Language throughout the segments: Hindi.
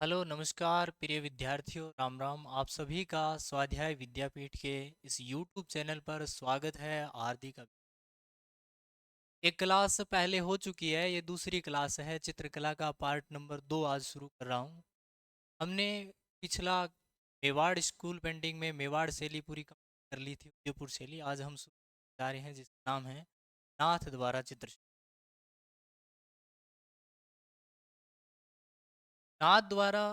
हेलो नमस्कार प्रिय विद्यार्थियों, राम राम। आप सभी का स्वाध्याय विद्यापीठ के इस यूट्यूब चैनल पर स्वागत है। हार्दिक एक क्लास पहले हो चुकी है, ये दूसरी क्लास है। चित्रकला का पार्ट नंबर 2 आज शुरू कर रहा हूँ। हमने पिछला मेवाड़ स्कूल पेंटिंग में मेवाड़ शैली पूरी कंप्लीट कर ली थी, उदयपुर शैली। आज हम शुरू जा रहे हैं जिसका नाम है नाथ द्वारा चित्र। नाथ द्वारा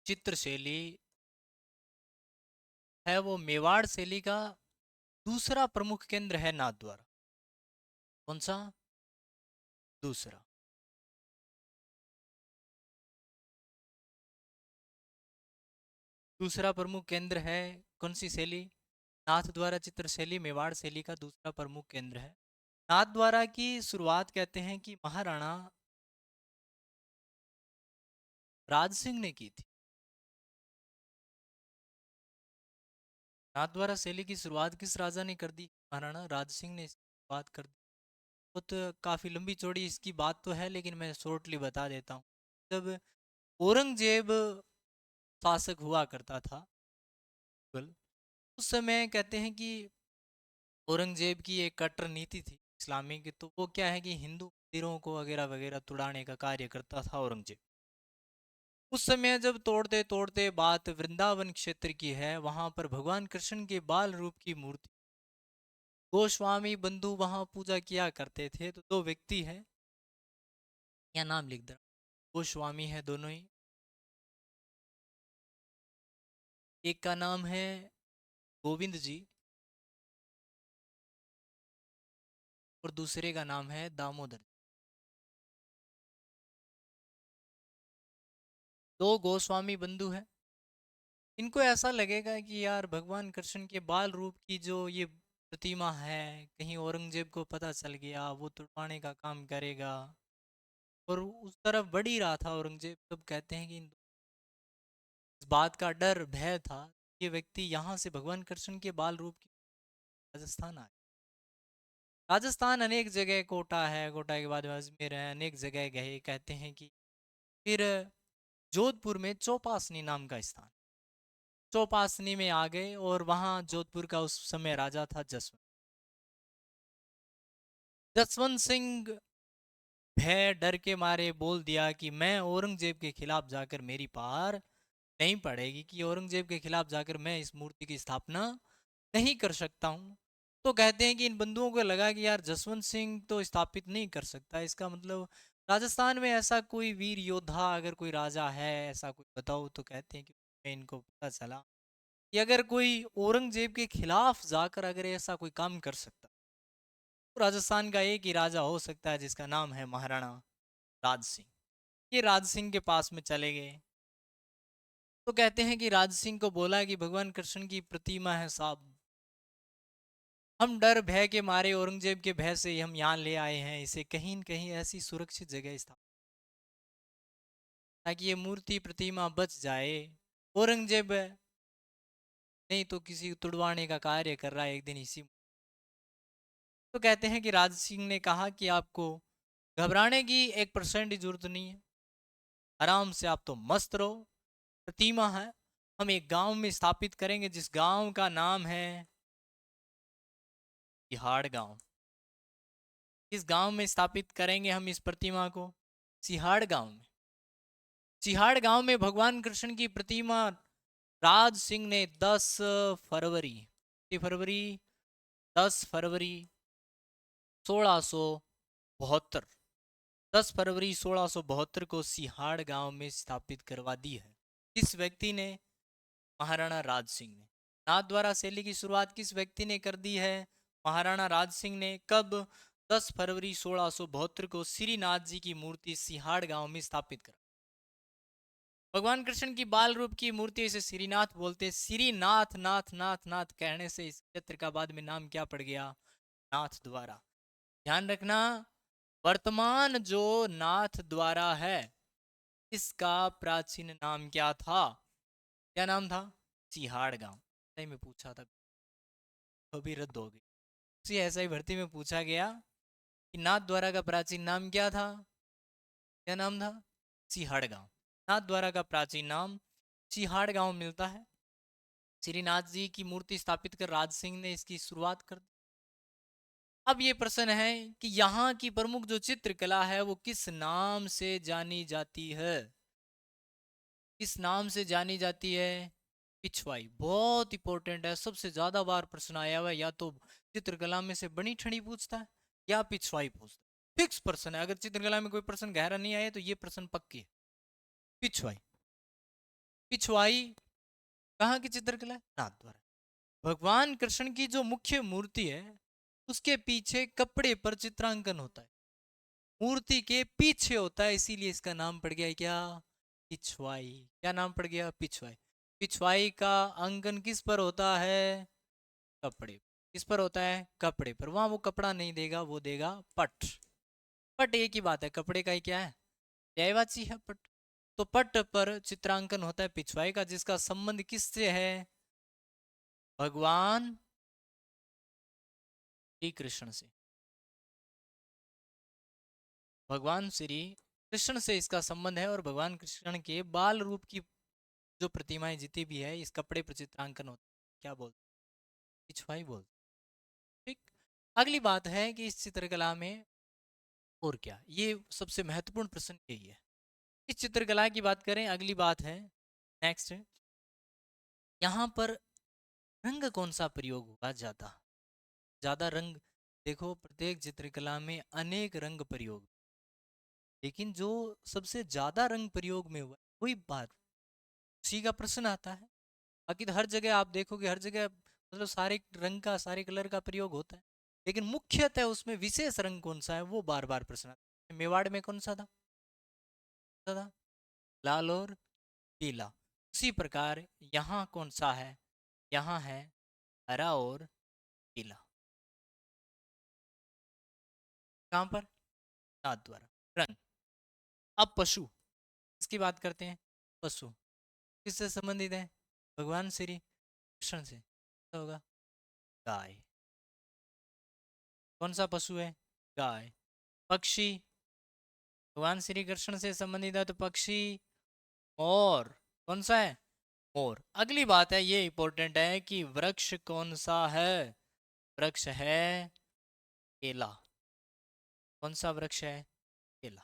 चित्र शैली है वो मेवाड़ शैली का दूसरा प्रमुख केंद्र है। नाथ द्वारा कौन सा? दूसरा। दूसरा प्रमुख केंद्र है कौन सी शैली? नाथ द्वारा चित्र शैली मेवाड़ शैली का दूसरा प्रमुख केंद्र है। नाथ द्वारा की शुरुआत कहते हैं कि महाराणा राज सिंह ने की थी। नाथ द्वारा शैली की शुरुआत किस राजा ने कर दी? महाराणा राज सिंह ने इसकी शुरुआत कर दी। तो काफी लंबी चौड़ी इसकी बात तो है, लेकिन मैं शॉर्टली बता देता हूँ। जब औरंगजेब शासक हुआ करता था मुगल, उस समय कहते हैं कि औरंगजेब की एक कट्टर नीति थी इस्लामी की। तो वो क्या है कि हिंदू मंदिरों को वगैरह वगैरह तुड़ाने का कार्य करता था औरंगजेब। उस समय जब तोड़ते तोड़ते बात वृंदावन क्षेत्र की है, वहां पर भगवान कृष्ण के बाल रूप की मूर्ति गोस्वामी बंधु वहां पूजा किया करते थे। तो दो व्यक्ति हैं, या नाम लिख दे, गोस्वामी है दोनों ही। एक का नाम है गोविंद जी और दूसरे का नाम है दामोदर जी। दो गोस्वामी बंधु हैं। इनको ऐसा लगेगा कि यार भगवान कृष्ण के बाल रूप की जो ये प्रतिमा है, कहीं औरंगजेब को पता चल गया, वो तुड़वाने का काम करेगा। और उस तरफ बढ़ ही रहा था औरंगजेब। तब कहते हैं कि इस बात का डर भय था, ये व्यक्ति यहाँ से भगवान कृष्ण के बाल रूप की राजस्थान आए। राजस्थान अनेक जगह, कोटा है, कोटा के बाद अजमेर है, अनेक जगह गए। कहते हैं कि फिर जोधपुर में चौपासनी नाम का स्थान, चौपासनी में आ गए। और वहां जोधपुर का उस समय राजा था जसवंत। जसवंत सिंह भय डर के मारे बोल दिया कि मैं औरंगजेब के खिलाफ जाकर, मेरी पार नहीं पड़ेगी कि औरंगजेब के खिलाफ जाकर मैं इस मूर्ति की स्थापना नहीं कर सकता हूँ। तो कहते हैं कि इन बंधुओं को लगा कि यार जसवंत सिंह तो स्थापित नहीं कर सकता, इसका मतलब राजस्थान में ऐसा कोई वीर योद्धा अगर कोई राजा है, ऐसा कोई बताओ। तो कहते हैं कि इनको पता चला कि अगर कोई औरंगजेब के खिलाफ जाकर अगर ऐसा कोई काम कर सकता, तो राजस्थान का एक ही राजा हो सकता है जिसका नाम है महाराणा राज सिंह। ये राज सिंह के पास में चले गए। तो कहते हैं कि राज सिंह को बोला कि भगवान कृष्ण की प्रतिमा है साहब, हम डर भय के मारे, औरंगजेब के भय से हम यहाँ ले आए हैं, इसे कहीं न कहीं ऐसी सुरक्षित जगह स्थापित ताकि ये मूर्ति प्रतिमा बच जाए। औरंगजेब नहीं तो किसी तुड़वाने का कार्य कर रहा है एक दिन इसी। तो कहते हैं कि राज सिंह ने कहा कि आपको घबराने की 1% की जरूरत नहीं है, आराम से आप तो मस्त रहो। प्रतिमा है, हम एक गांव में स्थापित करेंगे जिस गांव का नाम है सिहाड़ गांव। इस गांव में स्थापित करेंगे हम इस प्रतिमा को, सिहाड़ गांव में। सिहाड़ गांव में भगवान कृष्ण की प्रतिमा राज सिंह ने 10 फरवरी, 1672 10 फरवरी 1672 को सिहाड़ गांव में स्थापित करवा दी है। किस व्यक्ति ने? महाराणा राज सिंह ने। नाथ द्वारा शैली की शुरुआत किस व्यक्ति ने कर दी है? महाराणा राज सिंह ने। कब? 10 फरवरी 1672 को श्रीनाथ जी की मूर्ति सिहाड़ गांव में स्थापित कर। भगवान कृष्ण की बाल रूप की मूर्ति से श्रीनाथ बोलते। श्रीनाथ नाथ नाथ नाथ कहने से इस क्षेत्र का बाद में नाम क्या पड़ गया? नाथ द्वारा। ध्यान रखना, वर्तमान जो नाथ द्वारा है इसका प्राचीन नाम क्या था? क्या नाम था? सिहाड़ गांव। सही में पूछा था, अभी रद्द हो गई। उसी ऐसा ही भर्ती में पूछा गया कि नाथ द्वारा का प्राचीन नाम क्या था? क्या नाम था? सिहाड़ गांव। नाथ द्वारा का प्राचीन नाम सिहाड़ गांव मिलता है। श्रीनाथ जी की मूर्ति स्थापित कर राज सिंह ने इसकी शुरुआत कर दी। अब ये प्रश्न है कि यहाँ की प्रमुख जो चित्रकला है वो किस नाम से जानी जाती है? किस नाम से जानी जाती है? पिछवाई। बहुत इंपॉर्टेंट है, सबसे ज्यादा बार प्रश्न आया हुआ है। या तो चित्रकला में से बनी ठनी पूछता है या पिछवाई पूछता है। फिक्स प्रश्न है, अगर चित्रकला में कोई प्रश्न गहरा नहीं आया तो ये प्रश्न पक्की है। पिछवाई। पिछवाई कहाँ की चित्रकला है? नाथ द्वारा। भगवान कृष्ण की जो मुख्य मूर्ति है उसके पीछे कपड़े पर चित्रांकन होता है, मूर्ति के पीछे होता है, इसीलिए इसका नाम पड़ गया है क्या? पिछवाई। क्या नाम पड़ गया? पिछवाई। पिछवाई का अंकन किस पर होता है? कपड़े। किस पर होता है? कपड़े पर। वहां वो कपड़ा नहीं देगा, वो देगा पट। पट एक ही बात है, कपड़े का ही क्या है? पर्यायवाची है पट। तो पट पर चित्रांकन होता है पिछवाई का, जिसका संबंध किससे है? भगवान श्री कृष्ण से। भगवान श्री कृष्ण से इसका संबंध है, और भगवान कृष्ण के बाल रूप की जो प्रतिमाएं जितनी भी है इस कपड़े पर चित्रांकन होता है। क्या बोलते? पिछवाई बोलते। ठीक। अगली बात है कि इस चित्रकला में और क्या, ये सबसे महत्वपूर्ण प्रश्न यही है। इस चित्रकला की बात करें, अगली बात है नेक्स्ट, यहाँ पर रंग कौन सा प्रयोग हुआ ज्यादा? ज्यादा रंग। देखो, प्रत्येक चित्रकला में अनेक रंग प्रयोग, लेकिन जो सबसे ज्यादा रंग प्रयोग में हुआ वही बात, उसी का प्रश्न आता है। बाकी तो हर जगह आप देखोगे, हर जगह मतलब सारे रंग का, सारे कलर का प्रयोग होता है, लेकिन मुख्यतः उसमें विशेष रंग कौन सा है वो बार बार प्रश्न आता है। मेवाड़ में कौन सा था? लाल और पीला। उसी प्रकार यहाँ कौन सा है? यहाँ है हरा और पीला। कहाँ पर? नाथ द्वारा। रंग। अब पशु, इसकी बात करते हैं। पशु किससे संबंधित है? भगवान श्री कृष्ण से। क्या होगा? गाय। कौन सा पशु है? गाय। पक्षी भगवान श्री कृष्ण से संबंधित है तो पक्षी मोर। कौन सा है? मोर। अगली बात है, ये इंपॉर्टेंट है कि वृक्ष कौन सा है? वृक्ष है केला। कौन सा वृक्ष है? केला।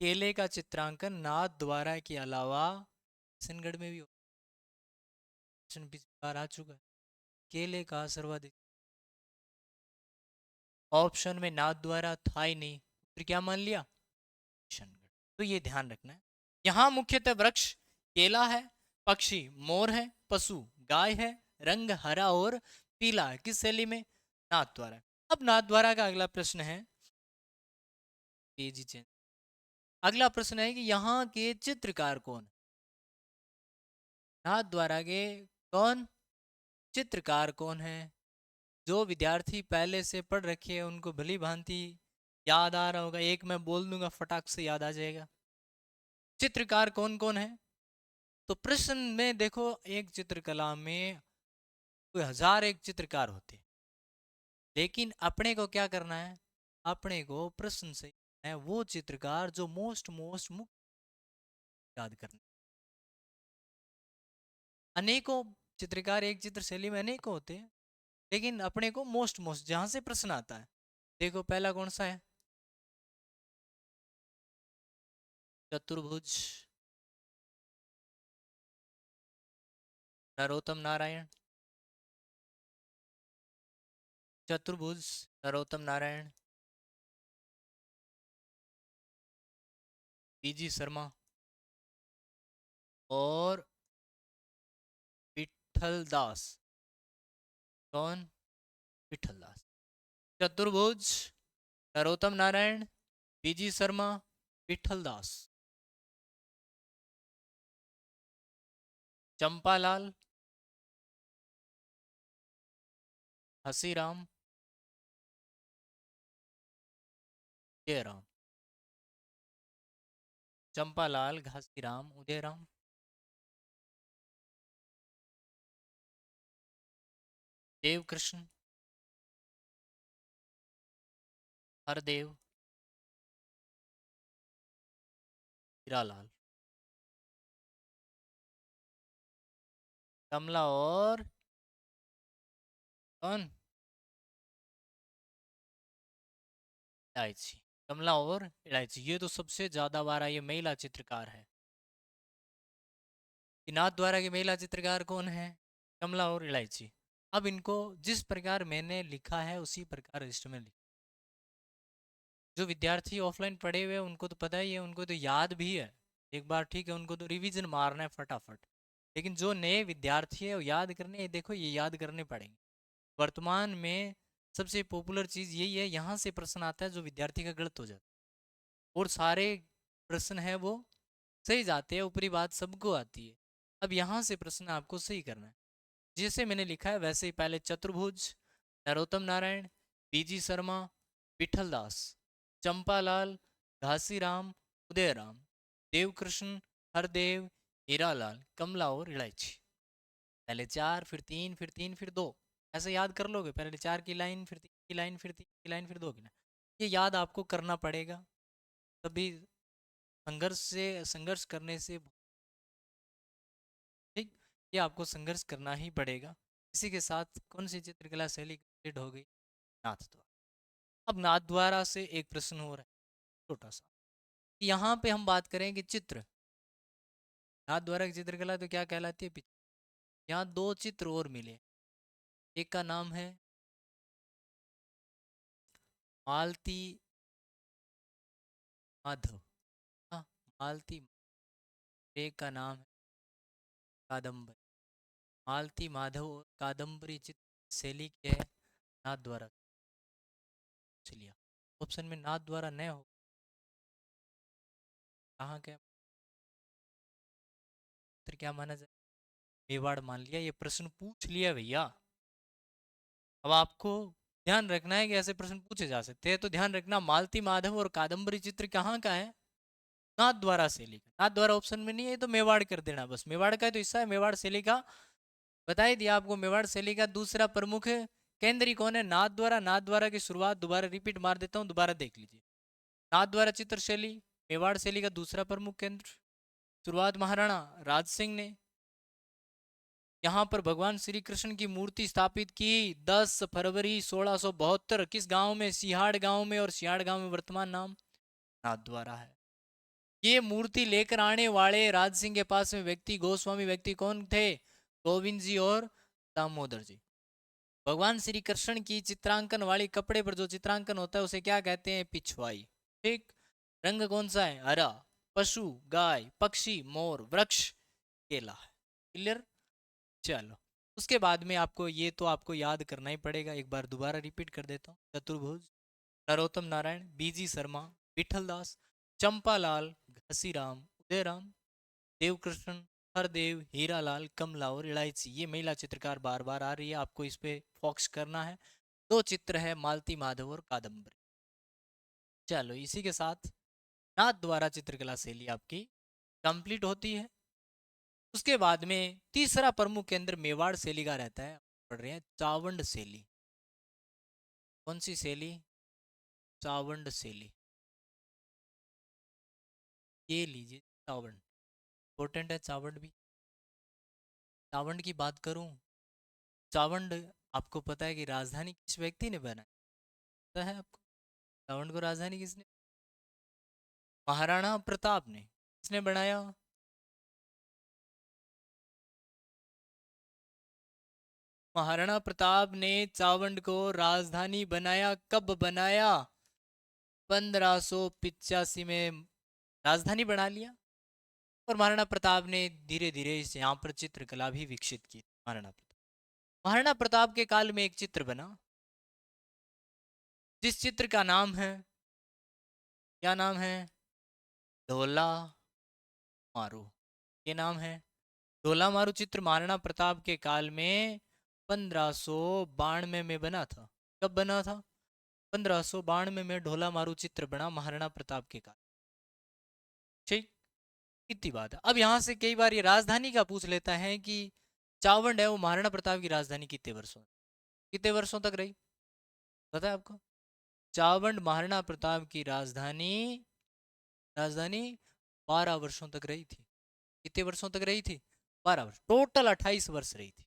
केले का चित्रांकन नाथ द्वारा के अलावा किशनगढ़ में भी पिछली बार आ चुका है। केले का सर्वाधिक ऑप्शन में नाथ द्वारा था ही नहीं, फिर क्या मान लिया? किशनगढ़। तो ये ध्यान रखना है, यहाँ मुख्यतः वृक्ष केला है, पक्षी मोर है, पशु गाय है, रंग हरा और पीला है। किस शैली में? नाथ द्वारा। अब नाथ द्वारा का अगला प्रश्न है, तेजी चेंज। अगला प्रश्न है कि यहाँ के चित्रकार कौन? नाथ द्वारा के कौन चित्रकार कौन है? जो विद्यार्थी पहले से पढ़ रखे हैं उनको भली भांति याद आ रहा होगा, एक मैं बोल दूंगा फटाक से याद आ जाएगा। चित्रकार कौन कौन है? तो प्रश्न में देखो, एक चित्रकला में कोई हजार एक चित्रकार होते हैं, लेकिन अपने को क्या करना है? अपने को प्रश्न से है वो चित्रकार जो मोस्ट मोस्ट मुख्य याद करना। अनेकों चित्रकार एक चित्र शैली में अनेकों होते हैं, लेकिन अपने को मोस्ट मोस्ट जहां से प्रश्न आता है। देखो पहला कौन सा है? चतुर्भुज नरोत्तम नारायण। चतुर्भुज नरोत्तम नारायण। पीजी शर्मा और विठल दास। कौन? विठल दास। चतुर्भुज नरोत्तम नारायण, पीजी शर्मा, विठल दास। चंपालाल, हसीराम, जयराम। चंपालाल, घासीराम, उदयराम। देवकृष्ण, हरदेव, हीरालाल। कमला और कौन? इलायची। कमला और इलायची, ये तो सबसे ज्यादा बार ये महिला चित्रकार है। कि नाथ द्वारा की महिला चित्रकार कौन है? कमला और इलायची। अब इनको जिस प्रकार मैंने लिखा है उसी प्रकार रजिस्टर में लिखा। जो विद्यार्थी ऑफलाइन पढ़े हुए हैं उनको तो पता ही है, उनको तो याद भी है। एक बार ठीक है, उनको तो रिवीजन मारना है फटाफट। लेकिन जो नए विद्यार्थी है वो याद करने, देखो ये याद करने पड़ेंगे। वर्तमान में सबसे पॉपुलर चीज़ यही है, यहाँ से प्रश्न आता है जो विद्यार्थी का गलत हो जाता है, और सारे प्रश्न है वो सही जाते हैं, ऊपरी बात सबको आती है। अब यहाँ से प्रश्न आपको सही करना है। जैसे मैंने लिखा है वैसे ही पहले चतुर्भुज, नरोत्तम नारायण, पीजी शर्मा, विठल दास, चंपालाल, घासीराम, उदयराम, देवकृष्ण, हरदेव, हीरालाल, कमला और इलायची। पहले चार, फिर तीन, फिर तीन, फिर दो। ऐसे याद कर लोगे, पहले चार की लाइन, फिर तीन की लाइन, फिर तीन की लाइन, फिर दो की लाइन। ये याद आपको करना पड़ेगा, तभी संघर्ष करने से। ठीक, ये आपको संघर्ष करना ही पड़ेगा। इसी के साथ कौन सी चित्रकला शैली कंप्लीट हो गई? नाथ द्वारा। अब नाथ द्वारा से एक प्रश्न हो रहा है छोटा सा, यहाँ पे हम बात करें कि चित्र, नाथ द्वारा की चित्रकला तो क्या कहलाती है? यहाँ दो चित्र और मिले। एक का नाम है मालती माधव। हाँ, मालती। एक का नाम है कादम्बरी। मालती माधव और कादम्बरी चित्र शैली के है नाथ द्वारा। चलिए, ऑप्शन में नाथ द्वारा न हो, कहाँ के चित्र क्या माना जाए? मेवाड़ मान लिया, ये प्रश्न पूछ लिया भैया। अब आपको ध्यान रखना है कि ऐसे प्रश्न पूछे जा सकते हैं, तो ध्यान रखना मालती माधव और कादम्बरी चित्र कहाँ का है? नाथ द्वारा शैली का। नाथ द्वारा ऑप्शन में नहीं है तो मेवाड़ कर देना, बस मेवाड़ का तो हिस्सा है, मेवाड़ शैली का बता ही दिया आपको। मेवाड़ शैली का दूसरा प्रमुख केंद्री कौन है? नाथ द्वारा। नाथ द्वारा की शुरुआत दोबारा रिपीट मार देता हूँ, दोबारा देख लीजिए। नाथ द्वारा चित्र शैली मेवाड़ शैली का दूसरा प्रमुख केंद्र। शुरुआत महाराणा राज सिंह ने। यहाँ पर भगवान श्री कृष्ण की मूर्ति स्थापित की 10 फरवरी 1672 किस गांव में? सिहाड़ गांव में, और सिहाड़ गांव में वर्तमान नाम नाथ द्वारा है। ये मूर्ति लेकर आने वाले राज सिंह के पास में व्यक्ति, गोस्वामी व्यक्ति कौन थे? गोविंद जी और दामोदर जी। भगवान श्री कृष्ण की चित्रांकन वाली कपड़े पर जो चित्रांकन होता है उसे क्या कहते हैं? पिछवाई। ठीक। रंग कौन सा है? हरा। पशु, गाय, पक्षी, मोर, वृक्ष, केला। क्लियर? चलो, उसके बाद में आपको ये तो आपको याद करना ही पड़ेगा, एक बार दोबारा रिपीट कर देता हूँ। चतुर्भुज, नरोत्तम नारायण, बीजी शर्मा, विठल दास, चंपालाल, घसीराम, उदयराम, देवकृष्ण, हरदेव, हीरालाल, कमला और इलायची। ये महिला चित्रकार बार बार आ रही है, आपको इस पे फोकस करना है। दो चित्र है मालती माधव और कादम्बरी। चलो, इसी के साथ नाथ द्वारा चित्रकला शैली आपकी कंप्लीट होती है। उसके बाद में तीसरा प्रमुख केंद्र मेवाड़ शैली का रहता है। पढ़ रहे हैं चावंड शैली। कौन सी शैली? चावंड शैली। ये लीजिए चावंड, इंपॉर्टेंट है चावंड भी। चावंड की बात करूं, चावंड आपको पता है कि राजधानी किस व्यक्ति ने बनाया? पता है आपको चावंड को राजधानी किसने? महाराणा प्रताप ने। किसने बनाया? महाराणा प्रताप ने चावंड को राजधानी बनाया। कब बनाया? 1585 में राजधानी बना लिया। और महाराणा प्रताप ने धीरे धीरे इस यहाँ पर चित्रकला भी विकसित की। महाराणा प्रताप के काल में एक चित्र बना, जिस चित्र का नाम है, क्या नाम है? ढोला मारू। ये नाम है ढोला मारू। चित्र महाराणा प्रताप के काल में 1592 में बना था। कब बना था? 1592 में ढोला मारू चित्र बना महाराणा प्रताप के काल। ठीक, इतनी बात है। अब यहाँ से कई बार ये राजधानी का पूछ लेता है कि चावंड है वो महाराणा प्रताप की राजधानी कितने वर्षों तक रही? पता है आपको? चावंड महाराणा प्रताप की राजधानी राजधानी 12 वर्षों तक रही थी। कितने वर्षों तक रही थी? 12 वर्ष, टोटल 28 वर्ष रही थी।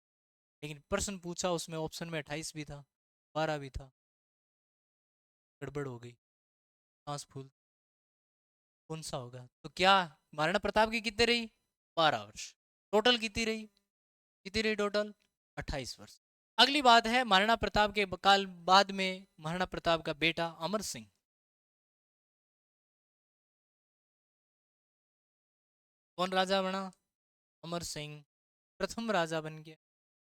लेकिन प्रश्न पूछा उसमें ऑप्शन में 28 भी था, 12 भी था। गड़बड़ हो गई, सांस फूल। कौन सा होगा? तो क्या महाराणा प्रताप की कितनी रही? 12 वर्ष। टोटल कितनी रही? कितनी रही टोटल? 28 वर्ष। अगली बात है, महाराणा प्रताप के काल बाद में महाराणा प्रताप का बेटा अमर सिंह। कौन राजा बना? अमर सिंह प्रथम राजा बन गया।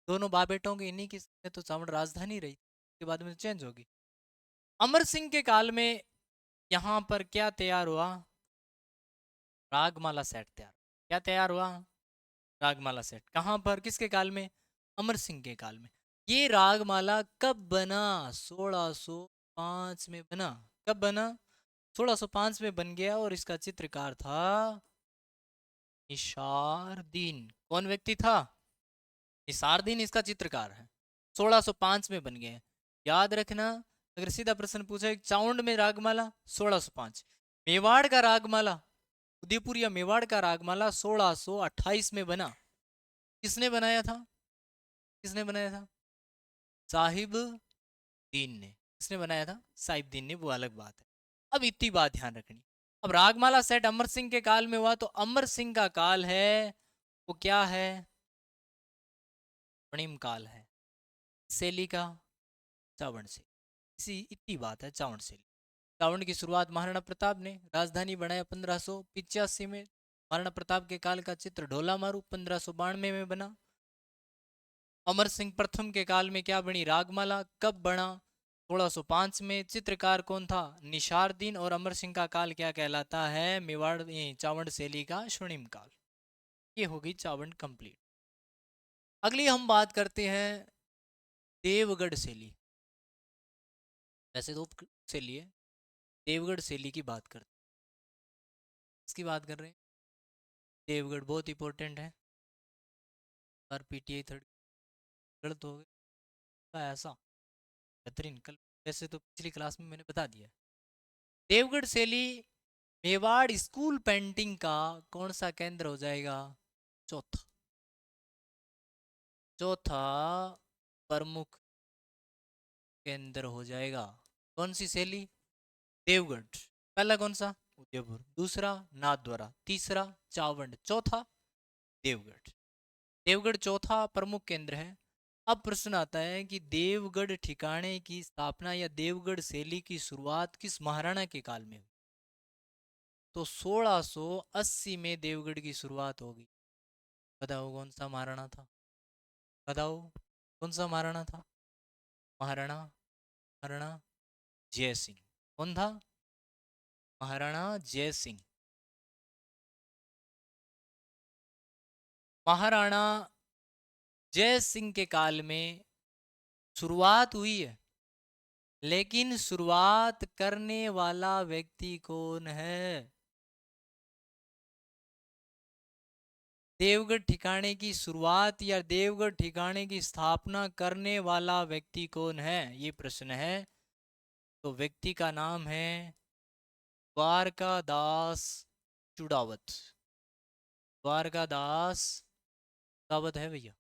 दोनों बाप बेटों के इन्हीं की में तो चावड़ राजधानी रही, के बाद में चेंज होगी। अमर सिंह के काल में यहाँ पर क्या तैयार हुआ? रागमाला सेट तैयार। क्या तैयार हुआ? रागमाला सेट। कहाँ पर, किसके काल में? अमर सिंह के काल में। ये रागमाला कब बना? 1605 में बना। कब बना? 1605 में बन गया। और इसका चित्रकार था निसारदीन। कौन व्यक्ति था? निसारदीन इसका चित्रकार है। 1605 में बन गया। याद रखना, अगर सीधा प्रश्न पूछे चावंड में रागमाला 1605, मेवाड़ का रागमाला, उदयपुर या मेवाड़ का रागमाला 1628 में बना। किसने बनाया था? किसने बनाया था? साहिब दीन ने। किसने बनाया था? साहिब दीन ने। वो अलग बात है। अब इतनी बात ध्यान रखनी। अब रागमाला सेट अमर सिंह के काल में हुआ, तो अमर सिंह का काल है वो क्या है? स्वर्णिम काल है। शैली का? चावंड से। इसी इतनी बात है चावंड से। चावंड की शुरुआत महाराणा प्रताप ने, राजधानी बनाया 1585 में। महाराणा प्रताप के काल का चित्र ढोला मारू 1592 में बना। अमर सिंह प्रथम के काल में क्या बनी? रागमाला। कब बना? 1605 में। चित्रकार कौन था? निसारदीन। और अमर सिंह का काल क्या कहलाता है? मेवाड़ चावंड शैली का स्वर्णिम काल। ये होगी चावंड कंप्लीट। अगली हम बात करते हैं देवगढ़ शैली। वैसे तो शैली है, देवगढ़ शैली की बात करते हैं। इसकी बात कर रहे हैं। देवगढ़ बहुत इंपॉर्टेंट है। और पीटीआई थर्ड गलत हो गया ऐसा बेहतरीन। कल वैसे तो पिछली क्लास में मैंने बता दिया। देवगढ़ शैली मेवाड़ स्कूल पेंटिंग का कौन सा केंद्र हो जाएगा? चौथा। चौथा प्रमुख केंद्र हो जाएगा। कौन सी शैली? देवगढ़। पहला कौन सा? उदयपुर। दूसरा नाथद्वारा। तीसरा चावंड। चौथा देवगढ़। देवगढ़ चौथा प्रमुख केंद्र है। अब प्रश्न आता है कि देवगढ़ ठिकाने की स्थापना या देवगढ़ शैली की शुरुआत किस महाराणा के काल में हुई? तो 1680 में देवगढ़ की शुरुआत होगी। बताओ कौन सा महाराणा था? बताओ कौन सा महाराणा था? महाराणा महाराणा जय सिंह। कौन था? महाराणा जय सिंह। महाराणा जय सिंह के काल में शुरुआत हुई है, लेकिन शुरुआत करने वाला व्यक्ति कौन है? देवगढ़ ठिकाने की शुरुआत या देवगढ़ ठिकाने की स्थापना करने वाला व्यक्ति कौन है, ये प्रश्न है। तो व्यक्ति का नाम है द्वारकादास चुड़ावत। द्वारकादास चुड़ावत है भैया।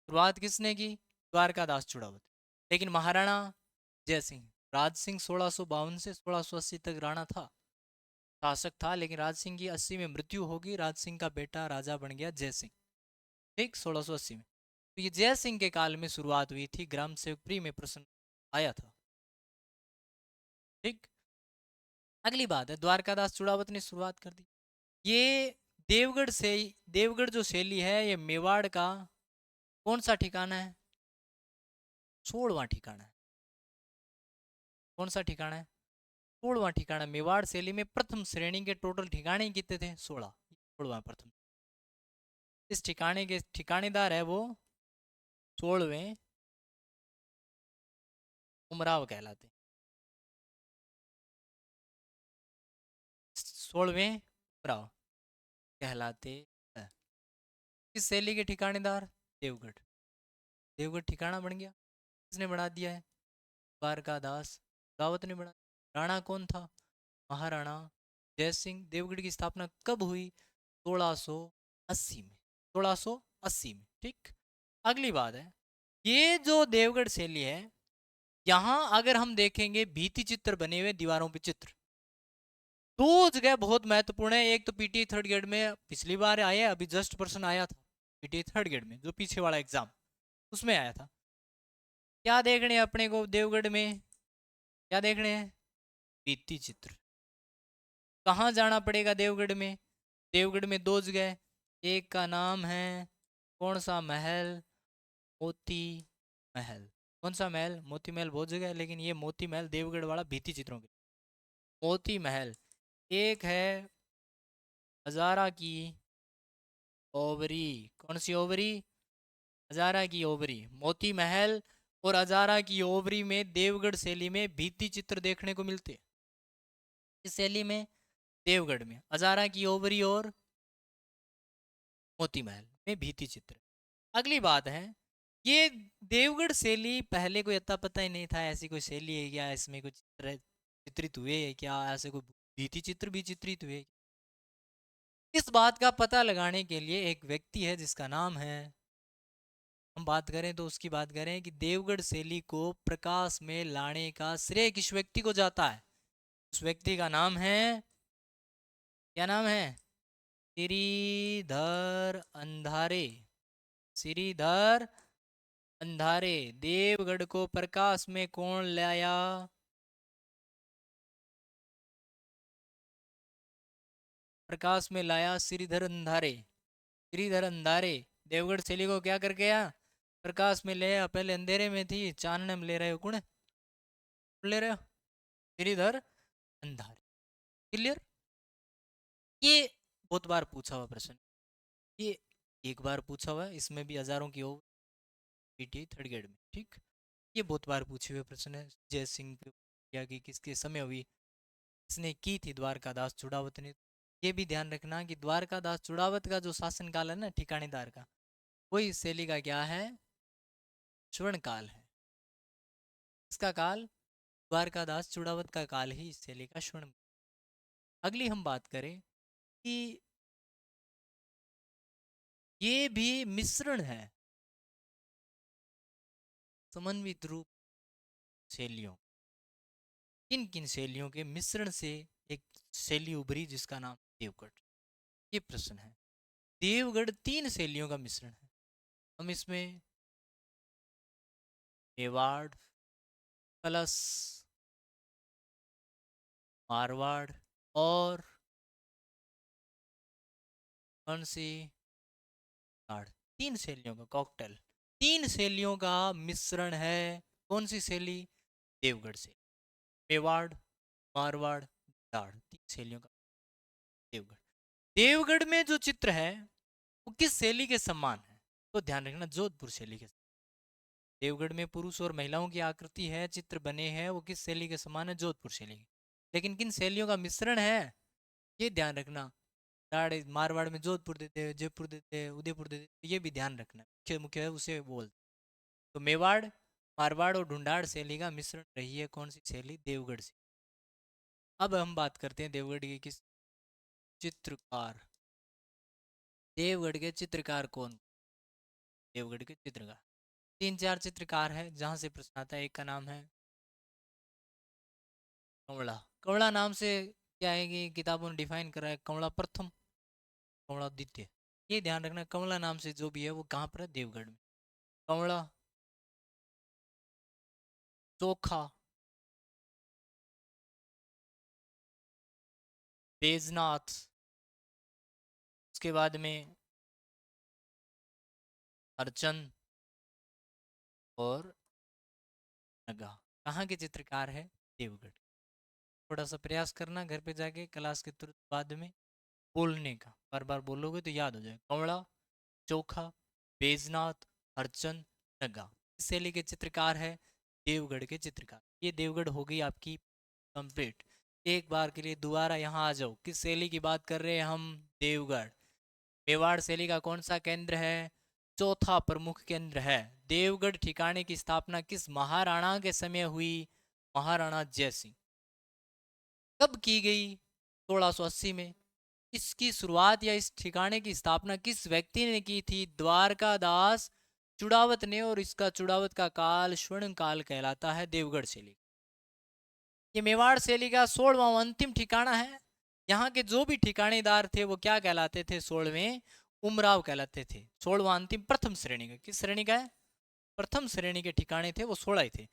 शुरुआत किसने की? द्वारकादास चुड़ावत। लेकिन महाराणा जय सिंह, राज सिंह 1652 से 1680 तक राणा था, शासक था। लेकिन राज सिंह की 80 में मृत्यु होगी। राज सिंह का बेटा राजा बन गया जय सिंह, ठीक, 1680 में। तो ये जय सिंह के काल में शुरुआत हुई थी। ग्राम सेवक प्री में प्रश्न आया था, ठीक। अगली बात है, द्वारकादास चुड़ावत ने शुरुआत कर दी। ये देवगढ़ से, देवगढ़ जो शैली है ये मेवाड़ का कौन सा ठिकाना है? 16वां ठिकाना है। कौन सा ठिकाना है? 16वां ठिकाना। मेवाड़ शैली में प्रथम श्रेणी के टोटल ठिकाने कितने थे? 16। 16वां प्रथम। इस ठिकाने के ठिकानेदार है वो 16वें उमराव कहलाते। 16वें उमराव कहलाते हैं। किस शैली के ठिकानेदार? देवगढ़। देवगढ़ ठिकाना बन गया। किसने बना दिया है? द्वारकादास रावत ने बना। राणा कौन था? महाराणा जय सिंह। देवगढ़ की स्थापना कब हुई? 1680 में। 1680 में, ठीक। अगली बात है, ये जो देवगढ़ शैली है, यहाँ अगर हम देखेंगे भित्ति चित्र बने हुए, दीवारों पे चित्र, दो जगह बहुत महत्वपूर्ण है। एक तो पीटी थर्ड ग्रेड में पिछली बार आया, अभी जस्ट पर्सन आया था पीटी थर्ड ग्रेड में, जो पीछे वाला एग्जाम, उसमें आया था। क्या देखने हैं अपने को देवगढ़ में? क्या देखने हैं? भित्ति चित्र। कहाँ जाना पड़ेगा देवगढ़ में? देवगढ़ में दो जगह, एक का नाम है कौन सा महल? मोती महल। कौन सा महल? मोती महल बहुत जगह है, लेकिन ये मोती महल देवगढ़ वाला भित्ति चित्रों के, मोती महल। एक है हजारा की ओवरी। कौन सी ओवरी? हजारा की ओवरी। मोती महल और हजारा की ओवरी में देवगढ़ शैली में भित्ति चित्र देखने को मिलते हैं। इस शैली में देवगढ़ में हजारा की ओवरी और मोती महल में भित्ति चित्र। अगली बात है, ये देवगढ़ शैली पहले कोई इतना पता ही नहीं था, ऐसी कोई शैली है क्या, इसमें कुछ चित्र चित्रित हुए है क्या, ऐसे कोई भित्ति चित्र भी चित्रित हुए? इस बात का पता लगाने के लिए एक व्यक्ति है जिसका नाम है, हम बात करें तो उसकी बात करें कि देवगढ़ शैली को प्रकाश में लाने का श्रेय किस व्यक्ति को जाता है? उस व्यक्ति का नाम है, क्या नाम है? श्रीधर अंधारे। श्रीधर अंधारे। देवगढ़ को प्रकाश में कौन लाया? प्रकाश में लाया श्रीधर अंधारे। श्रीधर अंधारे देवगढ़ शैली को क्या करके आया? प्रकाश में ले आया। पहले अंधेरे में थी, चानने में ले रहे हो, कौन ले रहे हो? श्रीधर अंधारे। क्लियर? ये बहुत बार पूछा हुआ प्रश्न, ये एक बार पूछा हुआ है, इसमें भी हजारों की हो पीटी थर्ड ग्रेड में, ठीक। ये बहुत बार पूछे हुए प्रश्न है। जय सिंह क्या की किसके समय हुई, इसने की थी द्वारकादास चुड़ावत ने। ये भी ध्यान रखना कि द्वारकादास चुड़ावत का जो शासन काल है ना ठिकानेदार का, वही शैली का क्या है? स्वर्ण काल है। इसका काल द्वारकादास चुड़ावत का काल ही इस शैली का स्वर्ण। अगली हम बात करें कि ये भी मिश्रण है, समन्वित रूप शैलियों, किन किन शैलियों के मिश्रण से एक शैली उभरी जिसका नाम देवगढ़। ये प्रश्न है। देवगढ़ तीन शैलियों का मिश्रण है। हम इसमें मेवाड़ प्लस मारवाड़ और कौन सी आड़, तीन शैलियों का कॉकटेल, तीन शैलियों का मिश्रण है। कौन सी शैली? देवगढ़ से। मेवाड़, मारवाड़, दाड़, तीन शैलियों का देवगढ़। देवगढ़ में जो चित्र है वो किस शैली के समान है? तो ध्यान रखना, जोधपुर शैली के। देवगढ़ में पुरुष और महिलाओं की आकृति है, चित्र बने हैं, वो किस शैली के समान है? जोधपुर शैली के। लेकिन किन शैलियों का मिश्रण है, ये ध्यान रखना। दाढ़ मारवाड़ में जोधपुर देते हैं, जयपुर देते हैं, उदयपुर देते हैं, ये भी ध्यान रखना। मुख्य मुख्य है उसे बोल। तो मेवाड़, मारवाड़ और ढूंढाड़ शैली का मिश्रण रही है कौन सी शैली? देवगढ़ से। अब हम बात करते हैं देवगढ़ के किस चित्रकार। देवगढ़ के चित्रकार कौन? देवगढ़ के चित्रकार तीन चार चित्रकार है जहां से प्रश्न आता है। एक का नाम है कंवड़ा। कंवड़ा नाम से क्या है कि किताबों ने डिफाइन करा है, कंवड़ा प्रथम, कंवड़ा द्वितीय। ये ध्यान रखना, कंवड़ा नाम से जो भी है वो कहाँ पर है? देवगढ़ में। कंवड़ा, चोखा, बैजनाथ, उसके बाद में हरचंद और नगा। कहाँ के चित्रकार है? देवगढ़। थोड़ा सा प्रयास करना घर पे जाके क्लास के तुरंत बाद में बोलने का, बार बार बोलोगे तो याद हो जाए। कंवड़ा, चोखा, बैजनाथ, हरचंद, नगा, इस शैली के चित्रकार है देवगढ़ के चित्रकार। ये देवगढ़ हो गई आपकी कंप्लीट। एक बार के लिए दोबारा यहाँ आ जाओ, किस शैली की बात कर रहे हैं हम? देवगढ़। मेवाड़ शैली का कौन सा केंद्र है? चौथा प्रमुख केंद्र है। देवगढ़ ठिकाने की स्थापना किस महाराणा के समय हुई? महाराणा जय सिंह। कब की गई? 1680 में। इसकी शुरुआत या इस ठिकाने की स्थापना किस व्यक्ति ने की थी? द्वारकादास चुड़ावत ने, और इसका चुड़ावत का काल स्वर्ण काल कहलाता है। देवगढ़ शैली, ये मेवाड़ शैली का 16वां अंतिम ठिकाना है। यहाँ के जो भी ठिकानेदार थे वो क्या कहलाते थे? 16वें उमराव कहलाते थे। 16वां अंतिम प्रथम श्रेणी का, किस श्रेणी का है? प्रथम श्रेणी के ठिकाने थे वो 16 ही थे।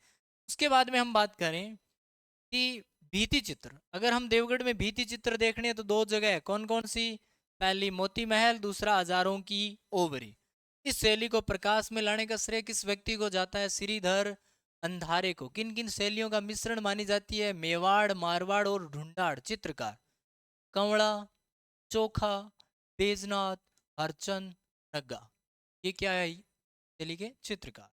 उसके बाद में हम बात करें कि भित्ति चित्र, अगर हम देवगढ़ में भित्ति चित्र देखने हैं तो दो जगह है, कौन कौन सी? पहली मोती महल, दूसरा हजारों की ओवरी। इस शैली को प्रकाश में लाने का श्रेय किस व्यक्ति को जाता है? श्रीधर अंधारे को। किन किन शैलियों का मिश्रण मानी जाती है? मेवाड़, मारवाड़ और ढूंढाड़ चित्रकार। कंवड़ा, चोखा, बैजनाथ, हरचंद, नग्गा, ये क्या है? शैली के चित्रकार।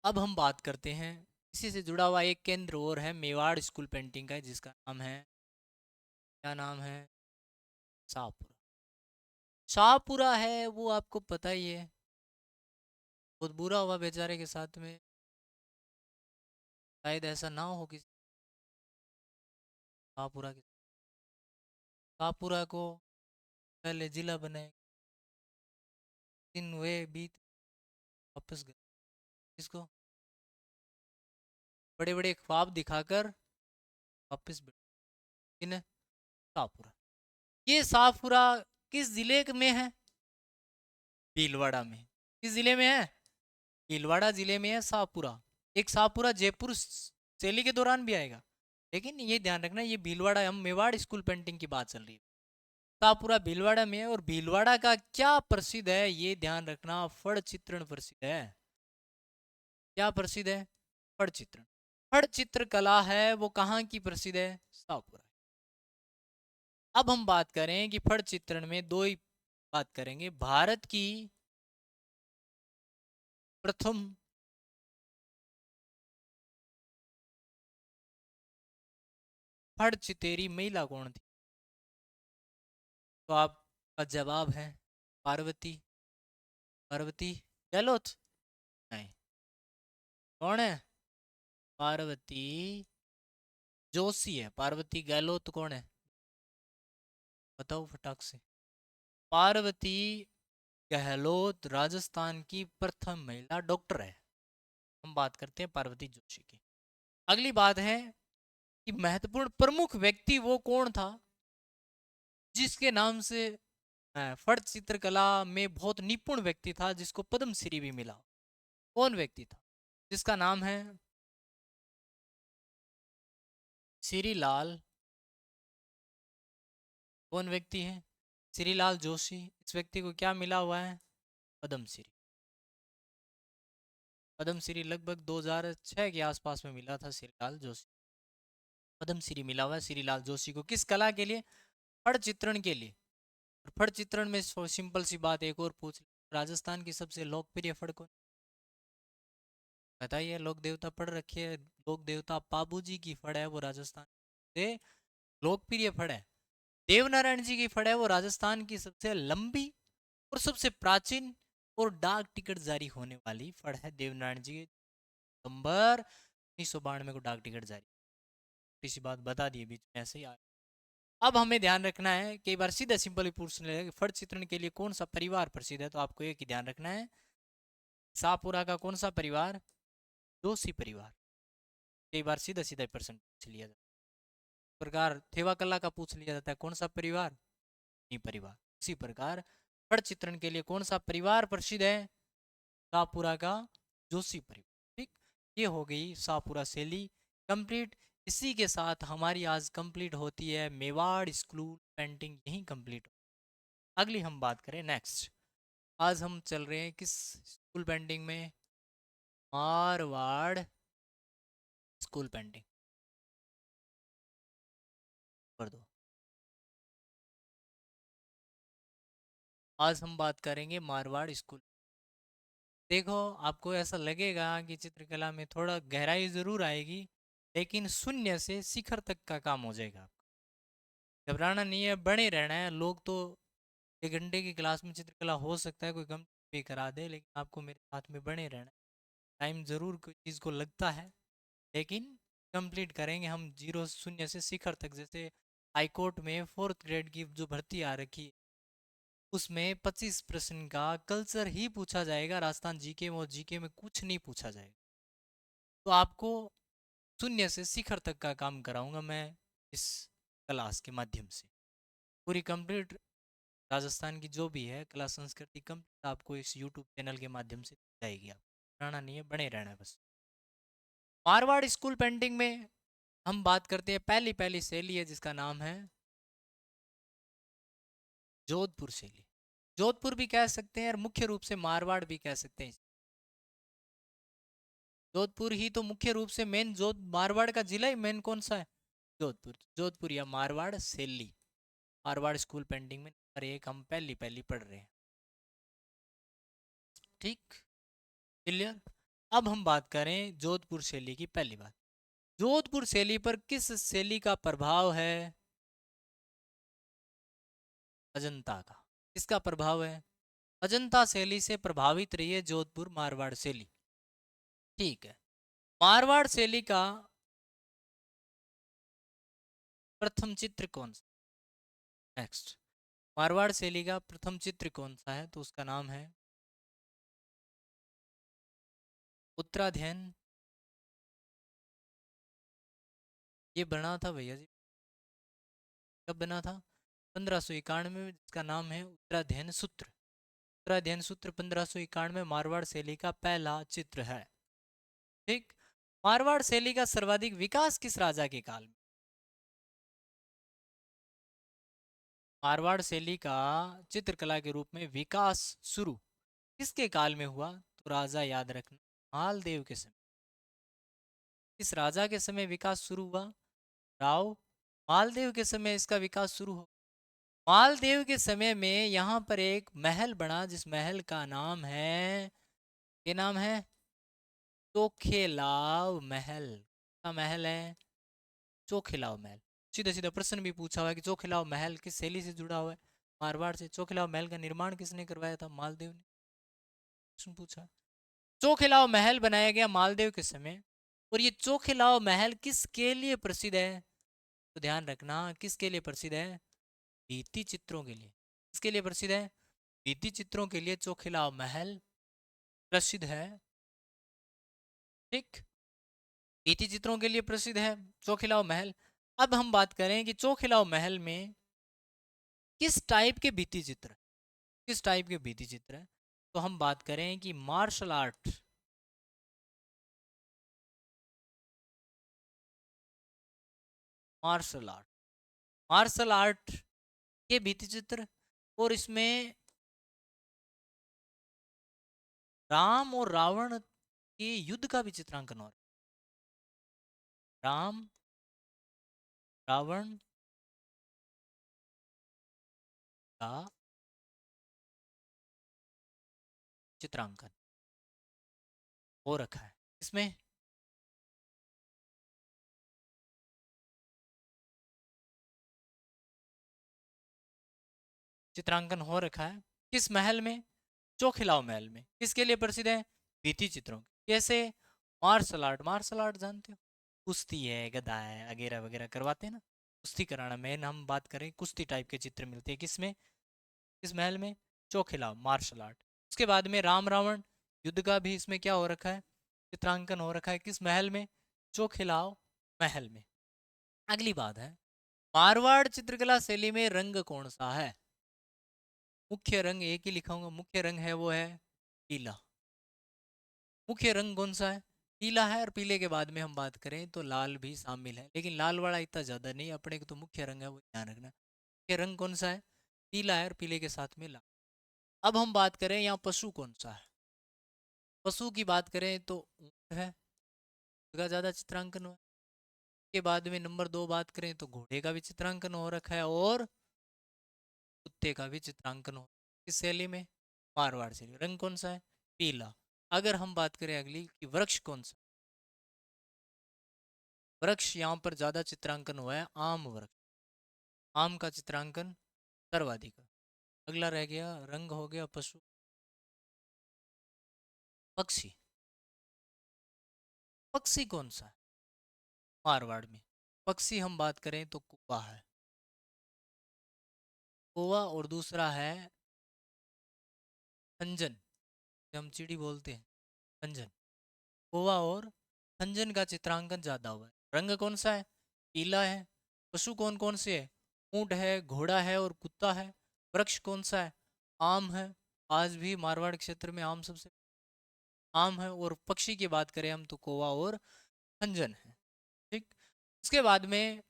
अब हम बात करते हैं, इसी से जुड़ा हुआ एक केंद्र और है मेवाड़ स्कूल पेंटिंग का, जिसका नाम है, क्या नाम है? शाहपुरा। शाहपुरा है वो आपको पता ही है, बहुत बुरा हुआ बेचारे के साथ में। शायद ऐसा ना हो कि शाहपुरा के, शाहपुरा को पहले जिला बनाए, दिन हुए बीत, वापस गए इसको बड़े बड़े ख्वाब दिखाकर वापस इन शाहपुरा। ये शाहपुरा किस जिले में है? भीलवाड़ा में। किस जिले में है? भीलवाड़ा जिले में है शाहपुरा। एक शाहपुरा जयपुर शैली के दौरान भी आएगा, लेकिन ये ध्यान रखना ये भीलवाड़ा, हम मेवाड़ स्कूल पेंटिंग की बात चल रही है। शाहपुरा भीलवाड़ा में है। और भीलवाड़ा का क्या प्रसिद्ध है ये ध्यान रखना? फड़ चित्रण प्रसिद्ध है। क्या प्रसिद्ध है? फड़ चित्रण। फड़ चित्र कला है वो कहाँ की प्रसिद्ध है? शाहपुरा। अब हम बात करें कि फड़ चित्रण में दो ही बात करेंगे, भारत की प्रथम फड़ चितेरी महिला कौन थी? तो आपका जवाब है पार्वती। पार्वती गहलोत? नहीं। कौन है? पार्वती जोशी है। पार्वती गहलोत कौन है? बताओ फटाक से। पार्वती गहलोत राजस्थान की प्रथम महिला डॉक्टर है। हम बात करते हैं पार्वती जोशी की। अगली बात है कि महत्वपूर्ण प्रमुख व्यक्ति वो कौन था जिसके नाम से फड़ चित्रकला में बहुत निपुण व्यक्ति था, जिसको पद्मश्री भी मिला? कौन व्यक्ति था जिसका नाम है श्रीलाल? कौन व्यक्ति है? श्रीलाल जोशी। इस व्यक्ति को क्या मिला हुआ है? पद्मश्री। पद्मश्री लगभग 2006 के आसपास में मिला था श्रीलाल जोशी। पद्मश्री मिला हुआ है श्रीलाल जोशी को, किस कला के लिए? फड़ चित्रण के लिए। और फड़ चित्रण में सिंपल सी बात एक और पूछ, राजस्थान की सबसे लोकप्रिय फड़ कौन? बताइए। लोक देवता फड़ रखी है, लोक देवता पाबू जी की फड़ है वो राजस्थान से लोकप्रिय फड़ है। देवनारायण जी की फड़ है वो राजस्थान की सबसे लंबी और सबसे प्राचीन और डाक टिकट जारी होने वाली फड़ है। देवनारायण जी दिसंबर 1992 को डाक टिकट जारी, इसी बात बता दी बीच में ऐसे ही अब हमें ध्यान रखना है, कई बार सीधा सिंपल ही पूछने लगे कि फड़ चित्रण के लिए कौन सा परिवार प्रसिद्ध है, तो आपको एक ही ध्यान रखना है, शाहपुरा का कौन सा परिवार? जोशी परिवार। कई बार सीधा सीधा प्रश्न पूछ लिया जाता है। इस प्रकार थेवा कला का पूछ लिया जाता है, कौन सा परिवार? नहीं परिवार। इसी प्रकार फड़ चित्रण के लिए कौन सा परिवार प्रसिद्ध है? शाहपुरा का जोशी परिवार। ठीक, ये हो गई शाहपुरा शैली कंप्लीट। इसी के साथ हमारी आज कंप्लीट होती है मेवाड़ स्कूल पेंटिंग, यही कंप्लीट। अगली हम बात करें नेक्स्ट, आज हम चल रहे हैं किस स्कूल पेंटिंग में? Marwar school painting. कर दो। आज हम बात करेंगे मारवाड़ स्कूल। देखो, आपको ऐसा लगेगा कि चित्रकला में थोड़ा गहराई जरूर आएगी, लेकिन शून्य से शिखर तक का काम हो जाएगा। घबराना नहीं है, बने रहना है। लोग तो 1 घंटे की क्लास में चित्रकला हो सकता है कोई कम भी करा दे, लेकिन आपको मेरे साथ में बने रहना है। टाइम ज़रूर कोई चीज़ को लगता है, लेकिन कंप्लीट करेंगे हम जीरो शून्य से शिखर तक। जैसे हाईकोर्ट में 4th ग्रेड की जो भर्ती आ रखी है उसमें 25 प्रश्न का कल्चर ही पूछा जाएगा, राजस्थान जीके में और जीके में कुछ नहीं पूछा जाएगा। तो आपको शून्य से शिखर तक का काम कराऊंगा मैं इस क्लास के माध्यम से। पूरी कंप्लीट राजस्थान की जो भी है कला संस्कृति कंप्लीट आपको इस यूट्यूब चैनल के माध्यम से दी जाएगी। आप रहना नहीं है, बने रहना है बस। मारवाड़ स्कूल पेंटिंग में हम बात करते हैं, पहली पहली शैली है जिसका नाम है जोधपुर शैली। जोधपुर भी कह सकते हैं और मुख्य रूप से मारवाड़ भी कह सकते हैं। जोधपुर ही तो मुख्य रूप से मेन, जोध मारवाड़ का जिला ही मेन कौन सा है? जोधपुर। जोधपुर या मारवाड़ शैली, मारवाड़ स्कूल पेंटिंग में नंबर 1 हम पहली पहली पढ़ रहे हैं। ठीक, क्लियर। अब हम बात करें जोधपुर शैली की। पहली बात, जोधपुर शैली पर किस शैली का प्रभाव है? अजंता का। किसका प्रभाव है? अजंता शैली से प्रभावित रही है जोधपुर मारवाड़ शैली। ठीक है। मारवाड़ शैली का प्रथम चित्र कौन सा? नेक्स्ट, मारवाड़ शैली का प्रथम चित्र कौन सा है? तो उसका नाम है उत्तराध्ययन। ये बना था भैया जी, कब बना था? 1591 में, जिसका नाम है उत्तराध्ययन सूत्र। उत्तराध्ययन सूत्र 1591 मारवाड़ शैली का पहला चित्र है। ठीक। मारवाड़ शैली का सर्वाधिक विकास किस राजा के काल में? मारवाड़ शैली का चित्रकला के रूप में विकास शुरू किसके काल में हुआ? तो राजा याद रखना, मालदेव के समय। इस राजा के समय विकास शुरू हुआ? राव मालदेव के समय इसका विकास शुरू हो। मालदेव के समय में यहाँ पर एक महल बना जिस महल का नाम है, ये नाम है चोखेलाव महल। का महल है चोखेलाव महल। सीधा सीधा प्रश्न भी पूछा हुआ है कि चोखेलाव महल किस शैली से जुड़ा हुआ है? मारवाड़ से। चोखेलाव महल का निर्माण किसने करवाया था? मालदेव ने। प्रश्न पूछा। चोखेलाव महल बनाया गया मालदेव के समय। और ये चोखेलाव महल किसके लिए प्रसिद्ध है? तो ध्यान रखना, किसके लिए प्रसिद्ध है? भित्ति चित्रों के लिए। किसके लिए प्रसिद्ध है? भित्ति चित्रों के लिए चोखेलाव महल प्रसिद्ध है। ठीक, भित्ति चित्रों के लिए प्रसिद्ध है चोखेलाव महल। अब हम बात करें कि चोखेलाव महल में किस टाइप के भित्ति चित्र, किस टाइप के भित्ति चित्र है? तो हम बात करें कि martial art, martial art, martial art के भित्ति चित्र। और इसमें राम और रावण के युद्ध का भी चित्रांकन हो रहा है। राम रावण का चित्रांकन हो रखा है इसमें। चित्रांकन हो रखा है किस महल में? चोखिलाव महल में। किसके लिए प्रसिद्ध है? भित्ति चित्रों। कैसे? मार्शल आर्ट, मार्शल आर्ट जानते हो, कुश्ती है, गदा है वगैरह वगैरह करवाते हैं ना, कुश्ती कराना। मेन हम बात करें कुश्ती टाइप के चित्र मिलते हैं किसमें? किस महल में? चोखिलाव, मार्शल आर्ट। उसके बाद में राम रावण युद्ध का भी इसमें क्या हो रखा है? चित्रांकन हो रखा है किस महल में? चोखिलाव महल में। अगली बात है, मारवाड़ चित्रकला शैली में रंग कौन सा है? मुख्य रंग एक ही लिखाऊंगा, मुख्य रंग है वो है पीला। मुख्य रंग कौन सा है? पीला है। और पीले के बाद में हम बात करें तो लाल भी शामिल है, लेकिन लाल वाला इतना ज्यादा नहीं, अपने को तो मुख्य रंग है वो ध्यान रखना। मुख्य रंग कौन सा है? पीला है, और पीले के साथ में लाल। अब हम बात करें यहाँ पशु कौन सा है? पशु की बात करें तो ऊंट है, उसका ज्यादा चित्रांकन हुआ है। के बाद में नंबर 2 बात करें तो घोड़े का भी चित्रांकन हो रखा है, और कुत्ते का भी चित्रांकन हो। किस शैली में? मारवाड़ शैली। रंग कौन सा है? पीला। अगर हम बात करें अगली कि वृक्ष कौन सा? वृक्ष यहाँ पर ज्यादा चित्रांकन हुआ है आम वृक्ष। आम का चित्रांकन सर्वाधिक है। अगला रह गया, रंग हो गया पशु। पक्षी, पक्षी कौन सा है? मारवाड़ में पक्षी हम बात करें तो कौवा है। कोवा और दूसरा है खंजन, हम चिड़ी बोलते हैं खंजन। कोवा और खंजन का चित्रांकन ज्यादा हुआ है। रंग कौन सा है? पीला है। पशु कौन कौन से है? ऊंट है, घोड़ा है और कुत्ता है। वृक्ष कौन सा है? आम है। आज भी मारवाड़ क्षेत्र में आम सबसे आम है। और पक्षी की बात करें हम तो कौवा और खंजन है। ठीक। उसके बाद में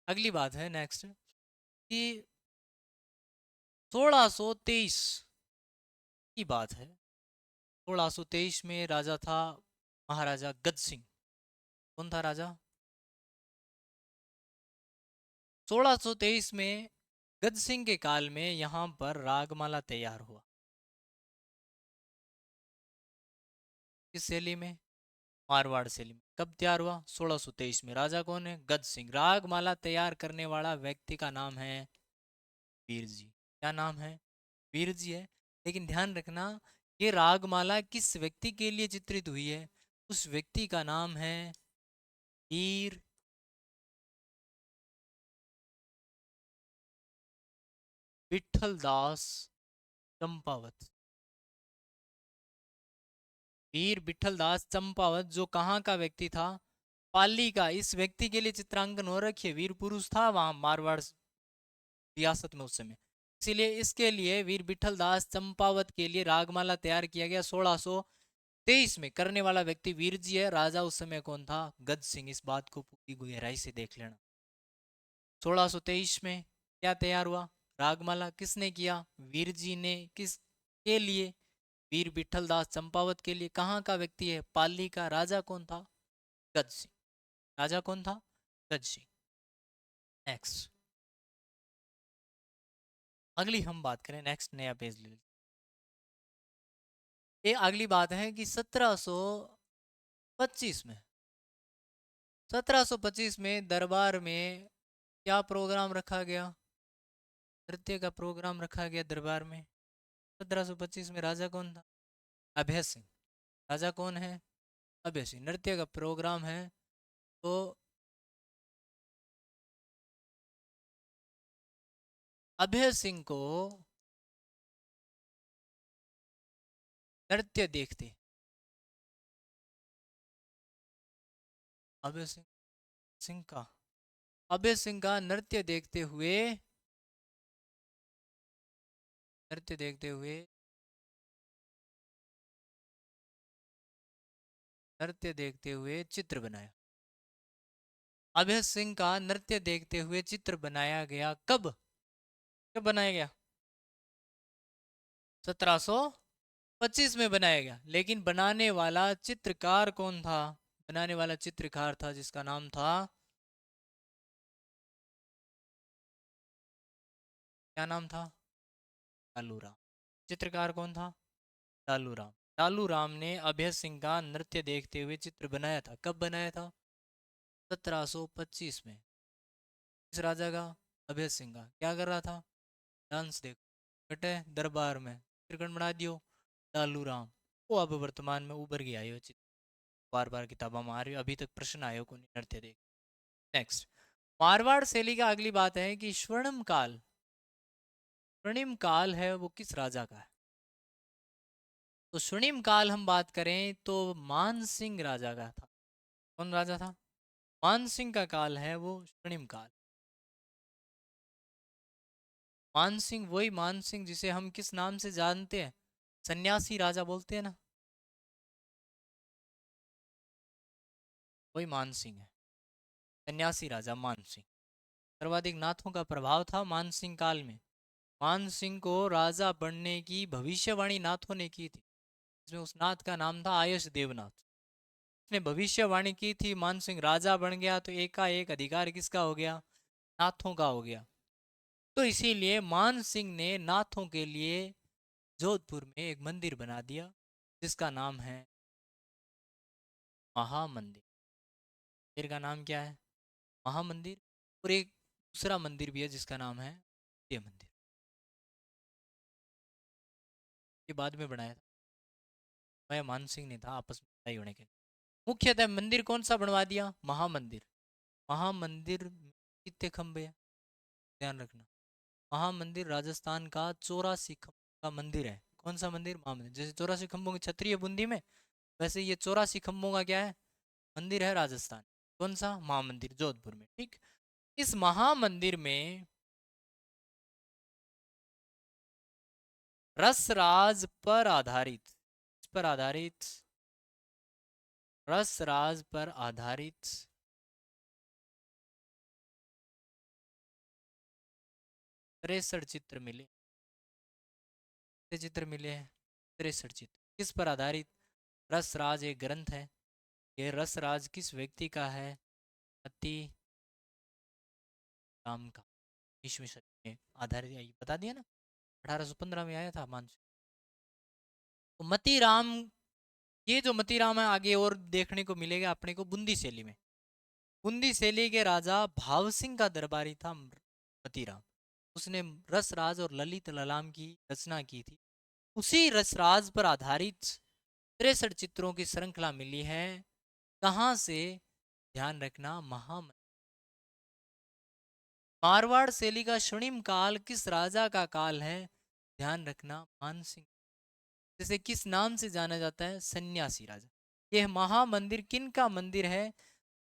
अगली बात है नेक्स्ट कि 1623 की बात है। 1623 में राजा था महाराजा गज सिंह। कौन था राजा? 1623 में गज सिंह के काल में यहाँ पर रागमाला तैयार हुआ। किस शैली में? मारवाड़ शैली में। कब तैयार हुआ? 1623 में। राजा कौन है? गज सिंह। रागमाला तैयार करने वाला व्यक्ति का नाम है वीर जी। क्या नाम है? वीर जी है। लेकिन ध्यान रखना, ये रागमाला किस व्यक्ति के लिए चित्रित हुई है? उस व्यक्ति का नाम है वीर विठल दास चंपावत। वीर विठल दास चंपावत जो कहाँ का व्यक्ति था? पाली का। इस व्यक्ति के लिए चित्रांकन हो रखी है। वीर पुरुष था वहां मारवाड़ रियासत में उस समय। इसीलिए इसके लिए वीर विठल दास चंपावत के लिए रागमाला तैयार किया गया। 1623 में करने वाला व्यक्ति वीर जी है। राजा उस समय कौन था? गज सिंह। इस बात को पूरी गहराई से देख लेना। 1623 में क्या तैयार हुआ? रागमाला। किसने किया? वीर जी ने। किस के लिए? वीर विठल दास चंपावत के लिए। कहाँ का व्यक्ति है? पाली का। राजा कौन था? गज सिंह। राजा कौन था? गज सिंह। नेक्स्ट अगली हम बात करें। नेक्स्ट नया पेज ले। ये अगली बात है कि 1725 में 1725 में दरबार में क्या प्रोग्राम रखा गया? नृत्य का प्रोग्राम रखा गया दरबार में। 1725 में राजा कौन था? अभय सिंह। राजा कौन है? अभय सिंह। नृत्य का प्रोग्राम है तो अभय सिंह को नृत्य देखते। अभय सिंह सिंह का अभय सिंह का नृत्य देखते हुए चित्र बनाया। अभय सिंह का नृत्य देखते हुए चित्र बनाया गया। कब? कब बनाया गया? 1725 में बनाया गया। लेकिन बनाने वाला चित्रकार कौन था? बनाने वाला चित्रकार था जिसका नाम था, क्या नाम था? लालू राम। चित्रकार कौन था? लालू राम। लालू राम ने अभय सिंह का नृत्य देखते हुए चित्र बनाया था। कब बनाया था? 1725 में। इस राजा का? अभय सिंह का। क्या कर रहा था? डांस। देखो बेटे दरबार में चित्रकरण बना दियो लालू राम। वो अब वर्तमान में उभर गया है चित्र। बार बार किताबों में आ रही हो, अभी तक प्रश्न आयो को नहीं नृत्य देख। नेक्स्ट मारवाड़ शैली का अगली बात है कि स्वर्णिम काल है वो किस राजा का है? तो स्वर्णिम काल हम बात करें तो मान सिंह राजा का था। कौन राजा था? मान सिंह का काल है वो स्वर्णिम काल। मान सिंह, वही मान सिंह जिसे हम किस नाम से जानते हैं? सन्यासी राजा बोलते हैं ना, वही मान सिंह है। सन्यासी राजा मान सिंह। सर्वाधिक नाथों का प्रभाव था मान सिंह काल में। मान सिंह को राजा बनने की भविष्यवाणी नाथों ने की थी। इसमें उस नाथ का नाम था आयश देवनाथ। उसने भविष्यवाणी की थी मान सिंह राजा बन गया तो एकाएक अधिकार किसका हो गया? नाथों का हो गया। तो इसीलिए मान सिंह ने नाथों के लिए जोधपुर में एक मंदिर बना दिया जिसका नाम है महामंदिर। मंदिर का नाम क्या है? महामंदिर। और एक दूसरा मंदिर भी है जिसका नाम है ये मंदिर। ये बाद में बनाया था, वह मान सिंह ने था आपस में लड़ाई होने के लिए। मुख्यतः मंदिर कौन सा बनवा दिया? महामंदिर। महामंदिर में कितने खंभे हैं? ध्यान रखना। महामंदिर राजस्थान का 84 खम्भों का मंदिर है। कौन सा मंदिर? महामंदिर। जैसे 84 खम्भों की छतरी है बूंदी में, वैसे ये 84 खम्भों का क्या है? मंदिर है राजस्थान। कौन सा? महामंदिर, जोधपुर में। ठीक। इस महामंदिर में रसराज पर आधारित, इस पर आधारित, रसराज पर आधारित 63 चित्र मिले। कितने चित्र मिले हैं? 63 चित्र। किस पर आधारित? रसराज एक ग्रंथ है। ये रसराज किस व्यक्ति का है? मती राम का। 20वीं सदी में आधारित है, ये बता दिया ना, 1815 में आया था मानसून। तो मती राम, ये जो मती राम है आगे और देखने को मिलेगा अपने को बूंदी शैली में। बूंदी शैली के राजा भाव सिंह का दरबारी था मती राम। उसने रसराज और ललित ललाम की रचना की थी। उसी रसराज पर आधारित 63 चित्रों की श्रृंखला मिली है। कहाँ से? ध्यान रखना, महामंदिर। मारवाड़ शैली का स्वर्णिम काल किस राजा का काल है? ध्यान रखना, मानसिंह। जैसे किस नाम से जाना जाता है? सन्यासी राजा। यह महामंदिर किन का मंदिर है?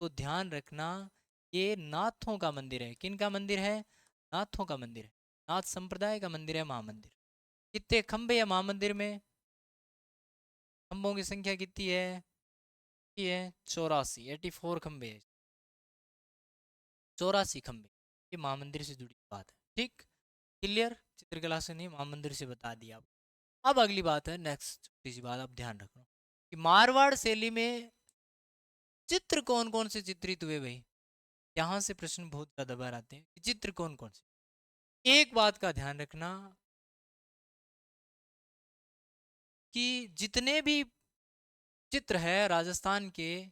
तो ध्यान रखना, ये नाथों का मंदिर है। किन का मंदिर है? नाथों का मंदिर है। नाथ संप्रदाय का मंदिर है महामंदिर। कितने खंबे है महामंदिर में? खंभों की संख्या कितनी है? ये है 84, 84 खंबे है। 84 खंबे। ये महामंदिर से जुड़ी बात है। ठीक। क्लियर? चित्रकला से नहीं, महामंदिर से बता दिया। अब अगली बात है, नेक्स्ट छोटी सी बात आप ध्यान रखना कि मारवाड़ शैली में चित्र कौन कौन से चित्रित हुए भाई। यहाँ से प्रश्न बहुत ज्यादा बार आते हैं कि चित्र कौन कौन से। एक बात का ध्यान रखना कि जितने भी चित्र है राजस्थान के,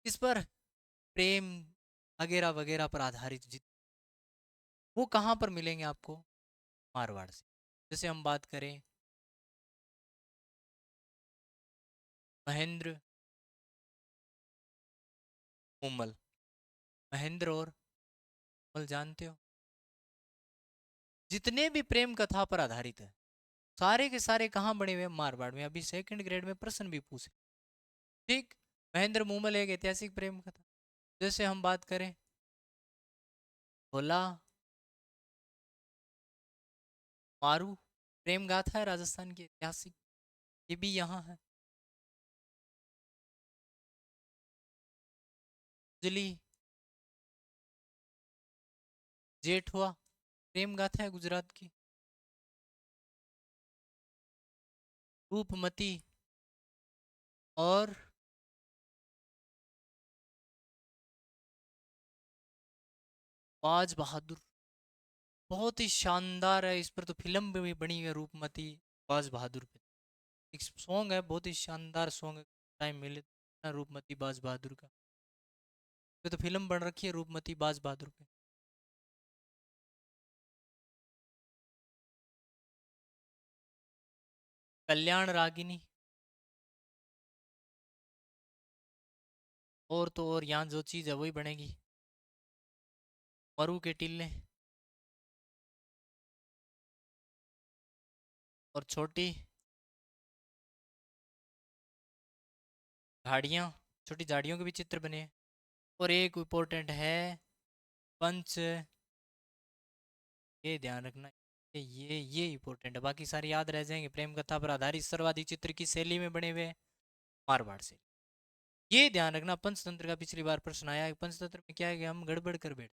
इस पर प्रेम वगैरह वगैरह पर आधारित चित्र, वो कहाँ पर मिलेंगे आपको? मारवाड़ से। जैसे हम बात करें महेंद्र मूमल, महेंद्र और मूमल जानते हो, जितने भी प्रेम कथा पर आधारित है सारे के सारे कहाँ बने हुए हैं? मारवाड़ में। अभी सेकंड ग्रेड में प्रश्न भी पूछे। ठीक। महेंद्र मूमल एक ऐतिहासिक प्रेम कथा। जैसे हम बात करें भोला मारू, प्रेम गाथा है राजस्थान की ऐतिहासिक, ये भी यहाँ है। उजली जेठवा, प्रेम गाथा है गुजरात की। रूपमती और बाज बहादुर, बहुत ही शानदार है। इस पर तो फिल्म भी बनी है, रूपमती बाज बहादुर पे। एक सॉन्ग है, बहुत ही शानदार सॉन्ग है, टाइम मिले तो रूपमती बाज बहादुर का। ये तो फिल्म बन रखी है रूपमती बाज बहादुर पे। कल्याण रागिनी, और तो और यहाँ जो चीज़ है वही बनेगी। मरु के टिल्ले और छोटी झाड़ियाँ, छोटी झाड़ियों के भी चित्र बने हैं। और एक इम्पोर्टेंट है पंच, ये ध्यान रखना, ये इम्पोर्टेंट है, बाकी सारे याद रह जाएंगे। प्रेम कथा पर आधारित सर्वाधिक चित्र की शैली में बने हुए हैं? मारवाड़ से। ये ध्यान रखना, पंचतंत्र का पिछली बार प्रश्न आया। पंचतंत्र में क्या है कि हम गड़बड़ कर बैठे।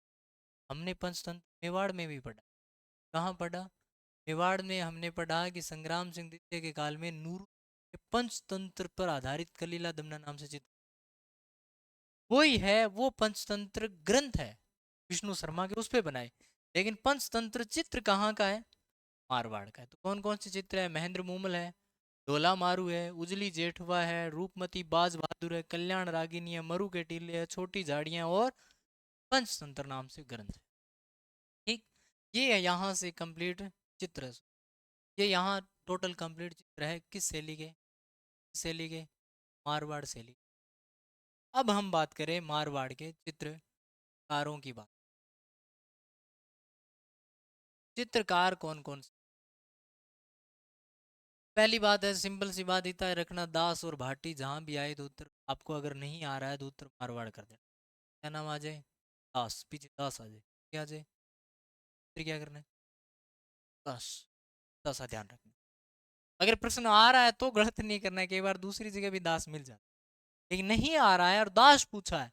हमने पंचतंत्र मेवाड़ में भी पढ़ा। कहाँ पढ़ा? मेवाड़ में हमने पढ़ा कि संग्राम सिंह द्वितीय के काल में नूर के पंचतंत्र पर आधारित कलीला दमना नाम से चित्र, वही है वो पंचतंत्र ग्रंथ है विष्णु शर्मा के, उस पे बनाए। लेकिन पंचतंत्र चित्र कहाँ का है? मारवाड़ का है। तो कौन कौन से चित्र है? महेंद्र मूमल है, ढोला मारू है, उजली जेठवा है, रूपमती बाज बहादुर है, कल्याण रागिनी है, मरु के टीले है, छोटी झाड़ियां और पंचतंत्र नाम से ग्रंथ है। ठीक। ये है यहाँ से कंप्लीट चित्र। ये यहाँ टोटल कंप्लीट चित्र है किस शैली के? किस शैली के? मारवाड़ शैली। अब हम बात करें मारवाड़ के चित्रकारों की बात। चित्रकार कौन कौन से? पहली बात है, सिंपल सी बात इतना रखना, दास और भाटी जहां भी आए तो उत्तर, आपको अगर नहीं आ रहा है तो उत्तर मारवाड़ कर देना। क्या नाम आ जाए? दास, पीछे दास आ जाए, क्या आ जाए? फिर क्या करना है? दास, दास का ध्यान रखना। अगर प्रश्न आ रहा है तो गलत नहीं करना है, कई बार दूसरी जगह भी दास मिल जाता है, लेकिन नहीं आ रहा है और दास पूछा है,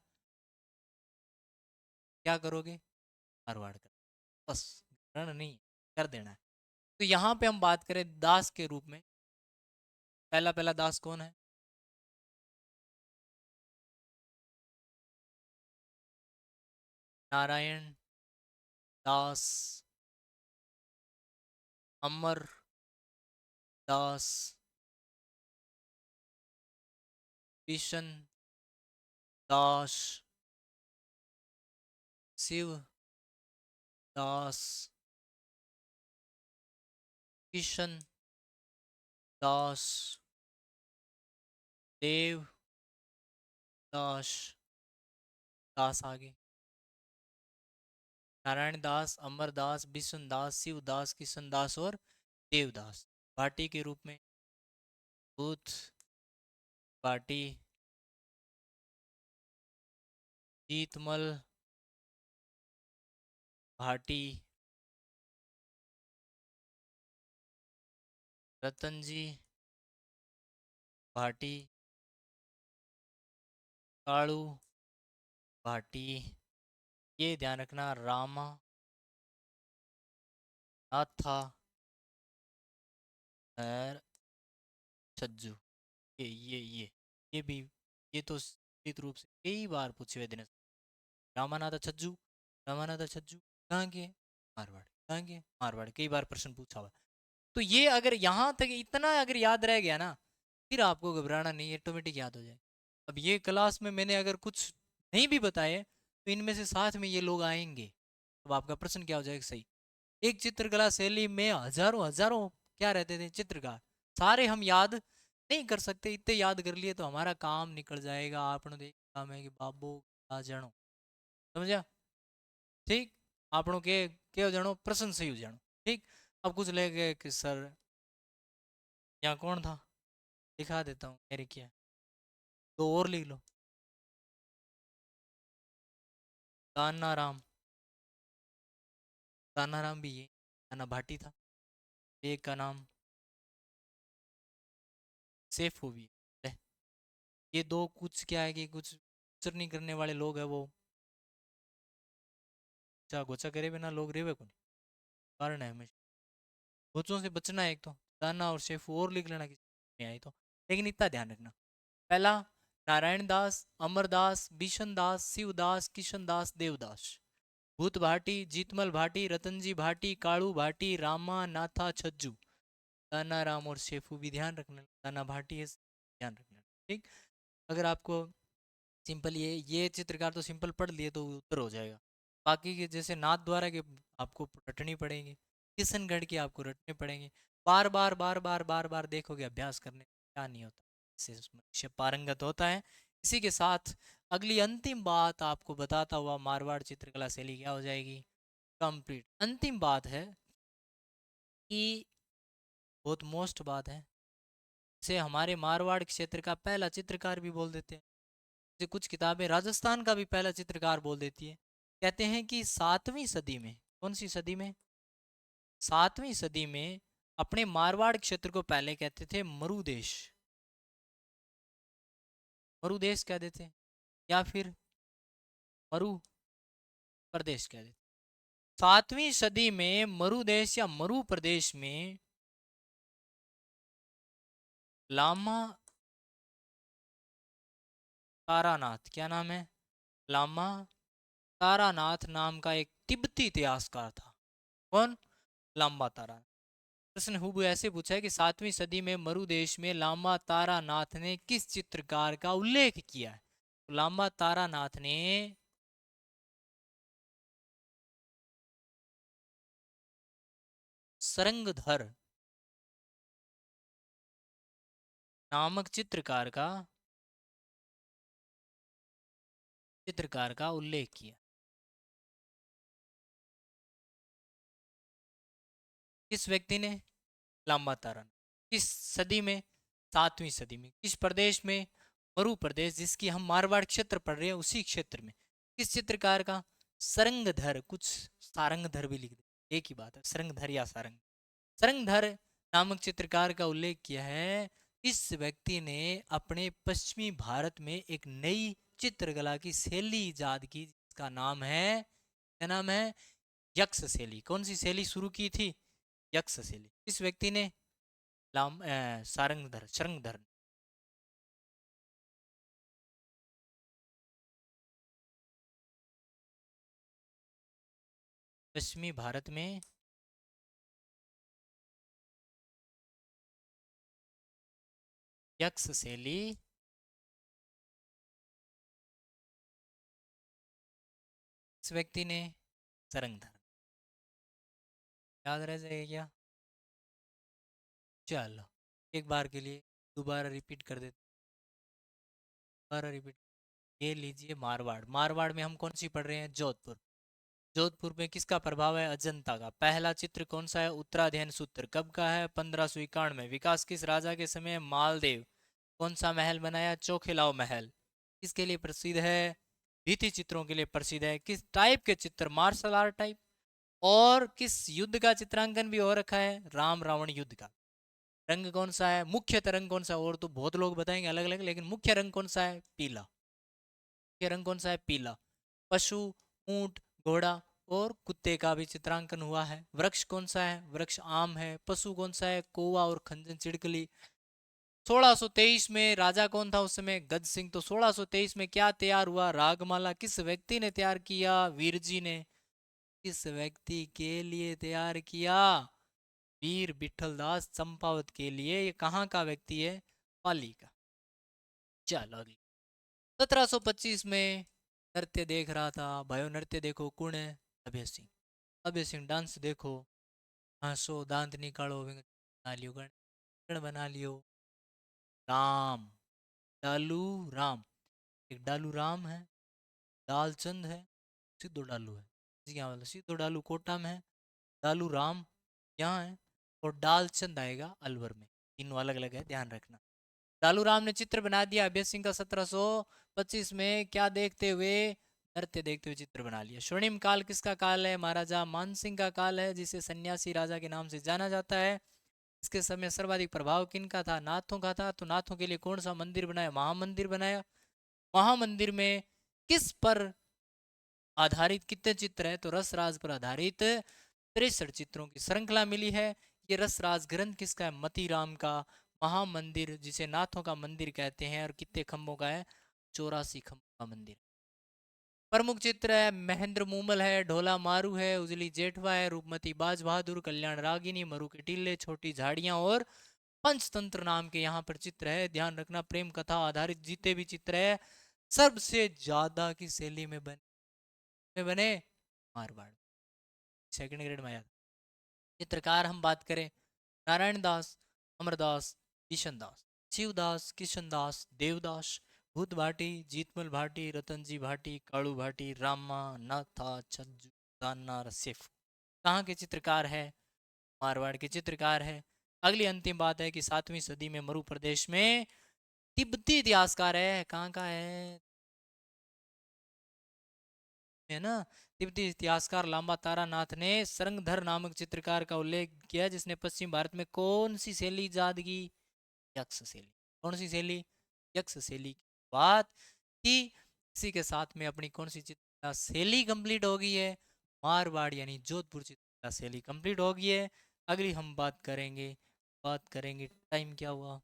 क्या करोगे? मारवाड़ कर, बस, रण नहीं कर देना है। तो यहाँ पे हम बात करें दास के रूप में, पहला पहला दास कौन है? नारायण दास, अमर दास, किशन दास, शिव दास, किशन दास, देव दास, दास आगे, नारायण दास, अमर दास, बिशन दास, शिव दास, किशन दास और देवदास। भाटी के रूप में भूत भाटी, जीतमल भाटी, रतन जी भाटी, कालू भाटी, ये ध्यान रखना, रामा नाथा और छज्जू, ये भी, ये तो निश्चित रूप से कई बार पूछे हुए दिन, रामानाथा छज्जू, रामानाथा छज्जू कहाँ के? मारवाड़, कहाँ के? मारवाड़, कई बार प्रश्न पूछा हुआ। तो ये अगर यहाँ तक इतना अगर याद रह गया ना, फिर आपको घबराना नहीं, ऑटोमेटिक याद हो जाए। अब ये क्लास में मैंने अगर कुछ नहीं भी बताए तो इनमें से साथ में ये लोग आएंगे, अब आपका प्रश्न क्या हो जाएगा सही। एक चित्रकला शैली में हजारों हजारों क्या रहते थे चित्रकार, सारे हम याद नहीं कर सकते, इतने याद कर लिए तो हमारा काम निकल जाएगा। आपने देख काम है कि बाबू आ जानो, समझा? ठीक, आपनों के हो जानो, प्रश्न सही हो जानो। ठीक, अब कुछ ले गए कि सर यहाँ कौन था, दिखा देता हूँ मेरे क्या, दो और लिख लो। कान्नाराम, कान्नाराम भी ये कान्ना भाटी था। एक का नाम सैफू भी है। ये दो कुछ क्या है कि कुछ नहीं करने वाले लोग हैं वो, अच्छा गोचा करे बिना लोग रेवे को नहीं, कारण है हमेशा गोचों से बचना है। एक तो दाना और शेफू और लिख लेना किसी नहीं आई तो, लेकिन इतना ध्यान रखना, पहला नारायण दास, अमरदास, बिशन दास, शिवदास, किशन दास, देवदास, भूत भाटी, जीतमल भाटी, रतनजी भाटी, कालू भाटी, रामा नाथा छज्जू, दाना राम और शेफू भी ध्यान रखना, दाना भाटी है, ध्यान रखना। ठीक, अगर आपको सिंपल ये चित्रकार तो सिंपल पढ़ लिए तो उत्तर हो जाएगा। बाकी के जैसे नाथ द्वारा के आपको रटनी पड़ेंगे, किशनगढ़ की आपको रटने पड़ेंगे, बार बार बार बार बार बार देखोगे, अभ्यास करने क्या नहीं होता, इससे मनुष्य पारंगत होता है। इसी के साथ अगली अंतिम बात आपको बताता हुआ मारवाड़ चित्रकला शैली क्या हो जाएगी कंप्लीट। अंतिम बात है कि बहुत मोस्ट बात है, इसे हमारे मारवाड़ क्षेत्र का पहला चित्रकार भी बोल देते हैं, जैसे कुछ किताबें राजस्थान का भी पहला चित्रकार बोल देती है। कहते हैं कि 7वीं सदी में, कौन सी सदी में? 7वीं सदी में अपने मारवाड़ क्षेत्र को पहले कहते थे मरुदेश, मरुदेश कह देते, या फिर मरु प्रदेश कह देते। 7वीं सदी में मरुदेश या मरु प्रदेश में लामा तारानाथ, क्या नाम है? लामा तारानाथ नाम का एक तिब्बती इतिहासकार था। कौन? लामा तारा। प्रश्न हुबहू ऐसे पूछा है कि 7वीं सदी में मरुदेश में लामा तारानाथ ने किस चित्रकार का उल्लेख किया है? तो लामा तारानाथ ने सरंगधर नामक चित्रकार का उल्लेख किया। किस व्यक्ति ने? लांबा तारा। किस सदी में? 7वीं सदी में। किस प्रदेश में? मरु प्रदेश, जिसकी हम मारवाड़ क्षेत्र पढ़ रहे हैं, उसी क्षेत्र में। किस चित्रकार का? सरंगधर। कुछ सारंगधर भी लिख दे, एक ही बात है, सरंगधर या सारंग। सरंगधर नामक चित्रकार का उल्लेख किया है। इस व्यक्ति ने अपने पश्चिमी भारत में एक नई चित्रकला की शैली इजाद की, जिसका नाम है, क्या नाम है? यक्ष शैली। कौन सी शैली शुरू की थी? यक्ष शैली। इस व्यक्ति ने? सारंगधर, शरंगधर। पश्चिमी भारत में यक्ष शैली इस व्यक्ति ने? सरंगधर। याद रह जाएगा क्या? चलो, एक बार के लिए दोबारा रिपीट कर देते, दोबारा रिपीट। ये लीजिए मारवाड़। मारवाड़ में हम कौन सी पढ़ रहे हैं? जोधपुर। जोधपुर में किसका प्रभाव है? अजंता का। पहला चित्र कौन सा है? उत्तराधीन सूत्र। कब का है? 1551 में। विकास किस राजा के समय? मालदेव। कौन सा महल बनाया? चोखिलाओ महल। किसके लिए प्रसिद्ध है? भित्ति चित्रों के लिए प्रसिद्ध है। किस टाइप के चित्र? Martial art type. और किस युद्ध का चित्रांकन भी हो रखा है? राम रावण युद्ध का। रंग कौन सा है? मुख्य रंग कौन सा है? और तो बहुत लोग बताएंगे अलग अलग, लेकिन मुख्य रंग कौन सा है? पीला। मुख्य रंग कौन सा है? पीला। पशु, ऊंट, घोड़ा और कुत्ते का भी चित्रांकन हुआ है। वृक्ष कौन सा है? वृक्ष आम है। पशु कौन सा है? कौवा और खंजन चिड़कली। 1623 में राजा कौन था उस समय? गज सिंह। तो 1623 में क्या तैयार हुआ? रागमाला। किस व्यक्ति ने तैयार किया? वीर जी ने। किस व्यक्ति के लिए तैयार किया? वीर विठलदास चंपावत के लिए। ये कहाँ का व्यक्ति है? पाली का। चलो अगली। 1725 में नृत्य देख रहा था। भयो नृत्य देखो, कौन है? अभय सिंह। अभय सिंह डांस देखो। हंसो, दांत निकालो, बना लियो गण बना लियो। राम, डालू राम। एक डालू राम है, दालचंद है, सिद्धो डालू है। जी क्या मतलब? सिद्धो डालू कोटा में है, डालू राम यहाँ है, और डालचंद आएगा अलवर में। तीनों अलग अलग है, ध्यान रखना। डालू राम ने चित्र बना दिया। अभय सिंह का 1725 में क्या देखते हुए? नृत्य देखते हुए चित्र बना लिया। स्वर्णिम काल किसका काल है? महाराजा मानसिंह का काल है, जिसे सन्यासी राजा के नाम से जाना जाता है। इसके समय सर्वाधिक प्रभाव किनका था? नाथों का था। तो नाथों के लिए कौन सा मंदिर बनाया? महामंदिर बनाया। महामंदिर में किस पर आधारित कितने चित्र है? तो रसराज पर आधारित 63 चित्रों की श्रृंखला मिली है। ये रसराज ग्रंथ किसका है? मतीराम का। महामंदिर, जिसे नाथों का मंदिर कहते हैं, और कितने खंभों का है? 84 खंभों का मंदिर। प्रमुख चित्र है महेंद्र मूमल है, ढोला मारू है, उजली जेठवा है, रूपमती बाज बहादुर, कल्याण रागिनी, मरु के टीले, छोटी झाड़ियां और पंचतंत्र नाम के यहाँ पर चित्र है। ध्यान रखना, प्रेम कथा आधारित जितने भी चित्र है, सबसे ज्यादा की शैली में बने मारवाड़। सेकंड ग्रेड में आया। चित्रकार हम बात करें, नारायण दास, अमरदास, किशन दास, शिवदास, किशन दास, देवदास, भूत भाटी, जीतमल भाटी, रतनजी भाटी, कालू भाटी, रामा, नाथा, छज्जू, दाना, रसिफ। कहाँ के चित्रकार है? मारवाड़ के चित्रकार है। अगली अंतिम बात है कि 7वीं सदी में मरु प्रदेश में तिब्बती इतिहासकार है। कहाँ का है ना? तिब्बती इतिहासकार लांबा तारा नाथ ने सरंगधर नामक चित्रकार का उल्लेख किया, जिसने पश्चिम भारत में कौन सी शैली इजाद की? यक्ष शैली। कौन सी शैली? यक्ष शैली की बात की। इसी के साथ में अपनी कौन सी चित्रकला शैली कंप्लीट हो गई है? मारवाड़ यानी जोधपुर चित्रकला शैली कंप्लीट हो गई है। अगली हम बात करेंगे, टाइम क्या हुआ?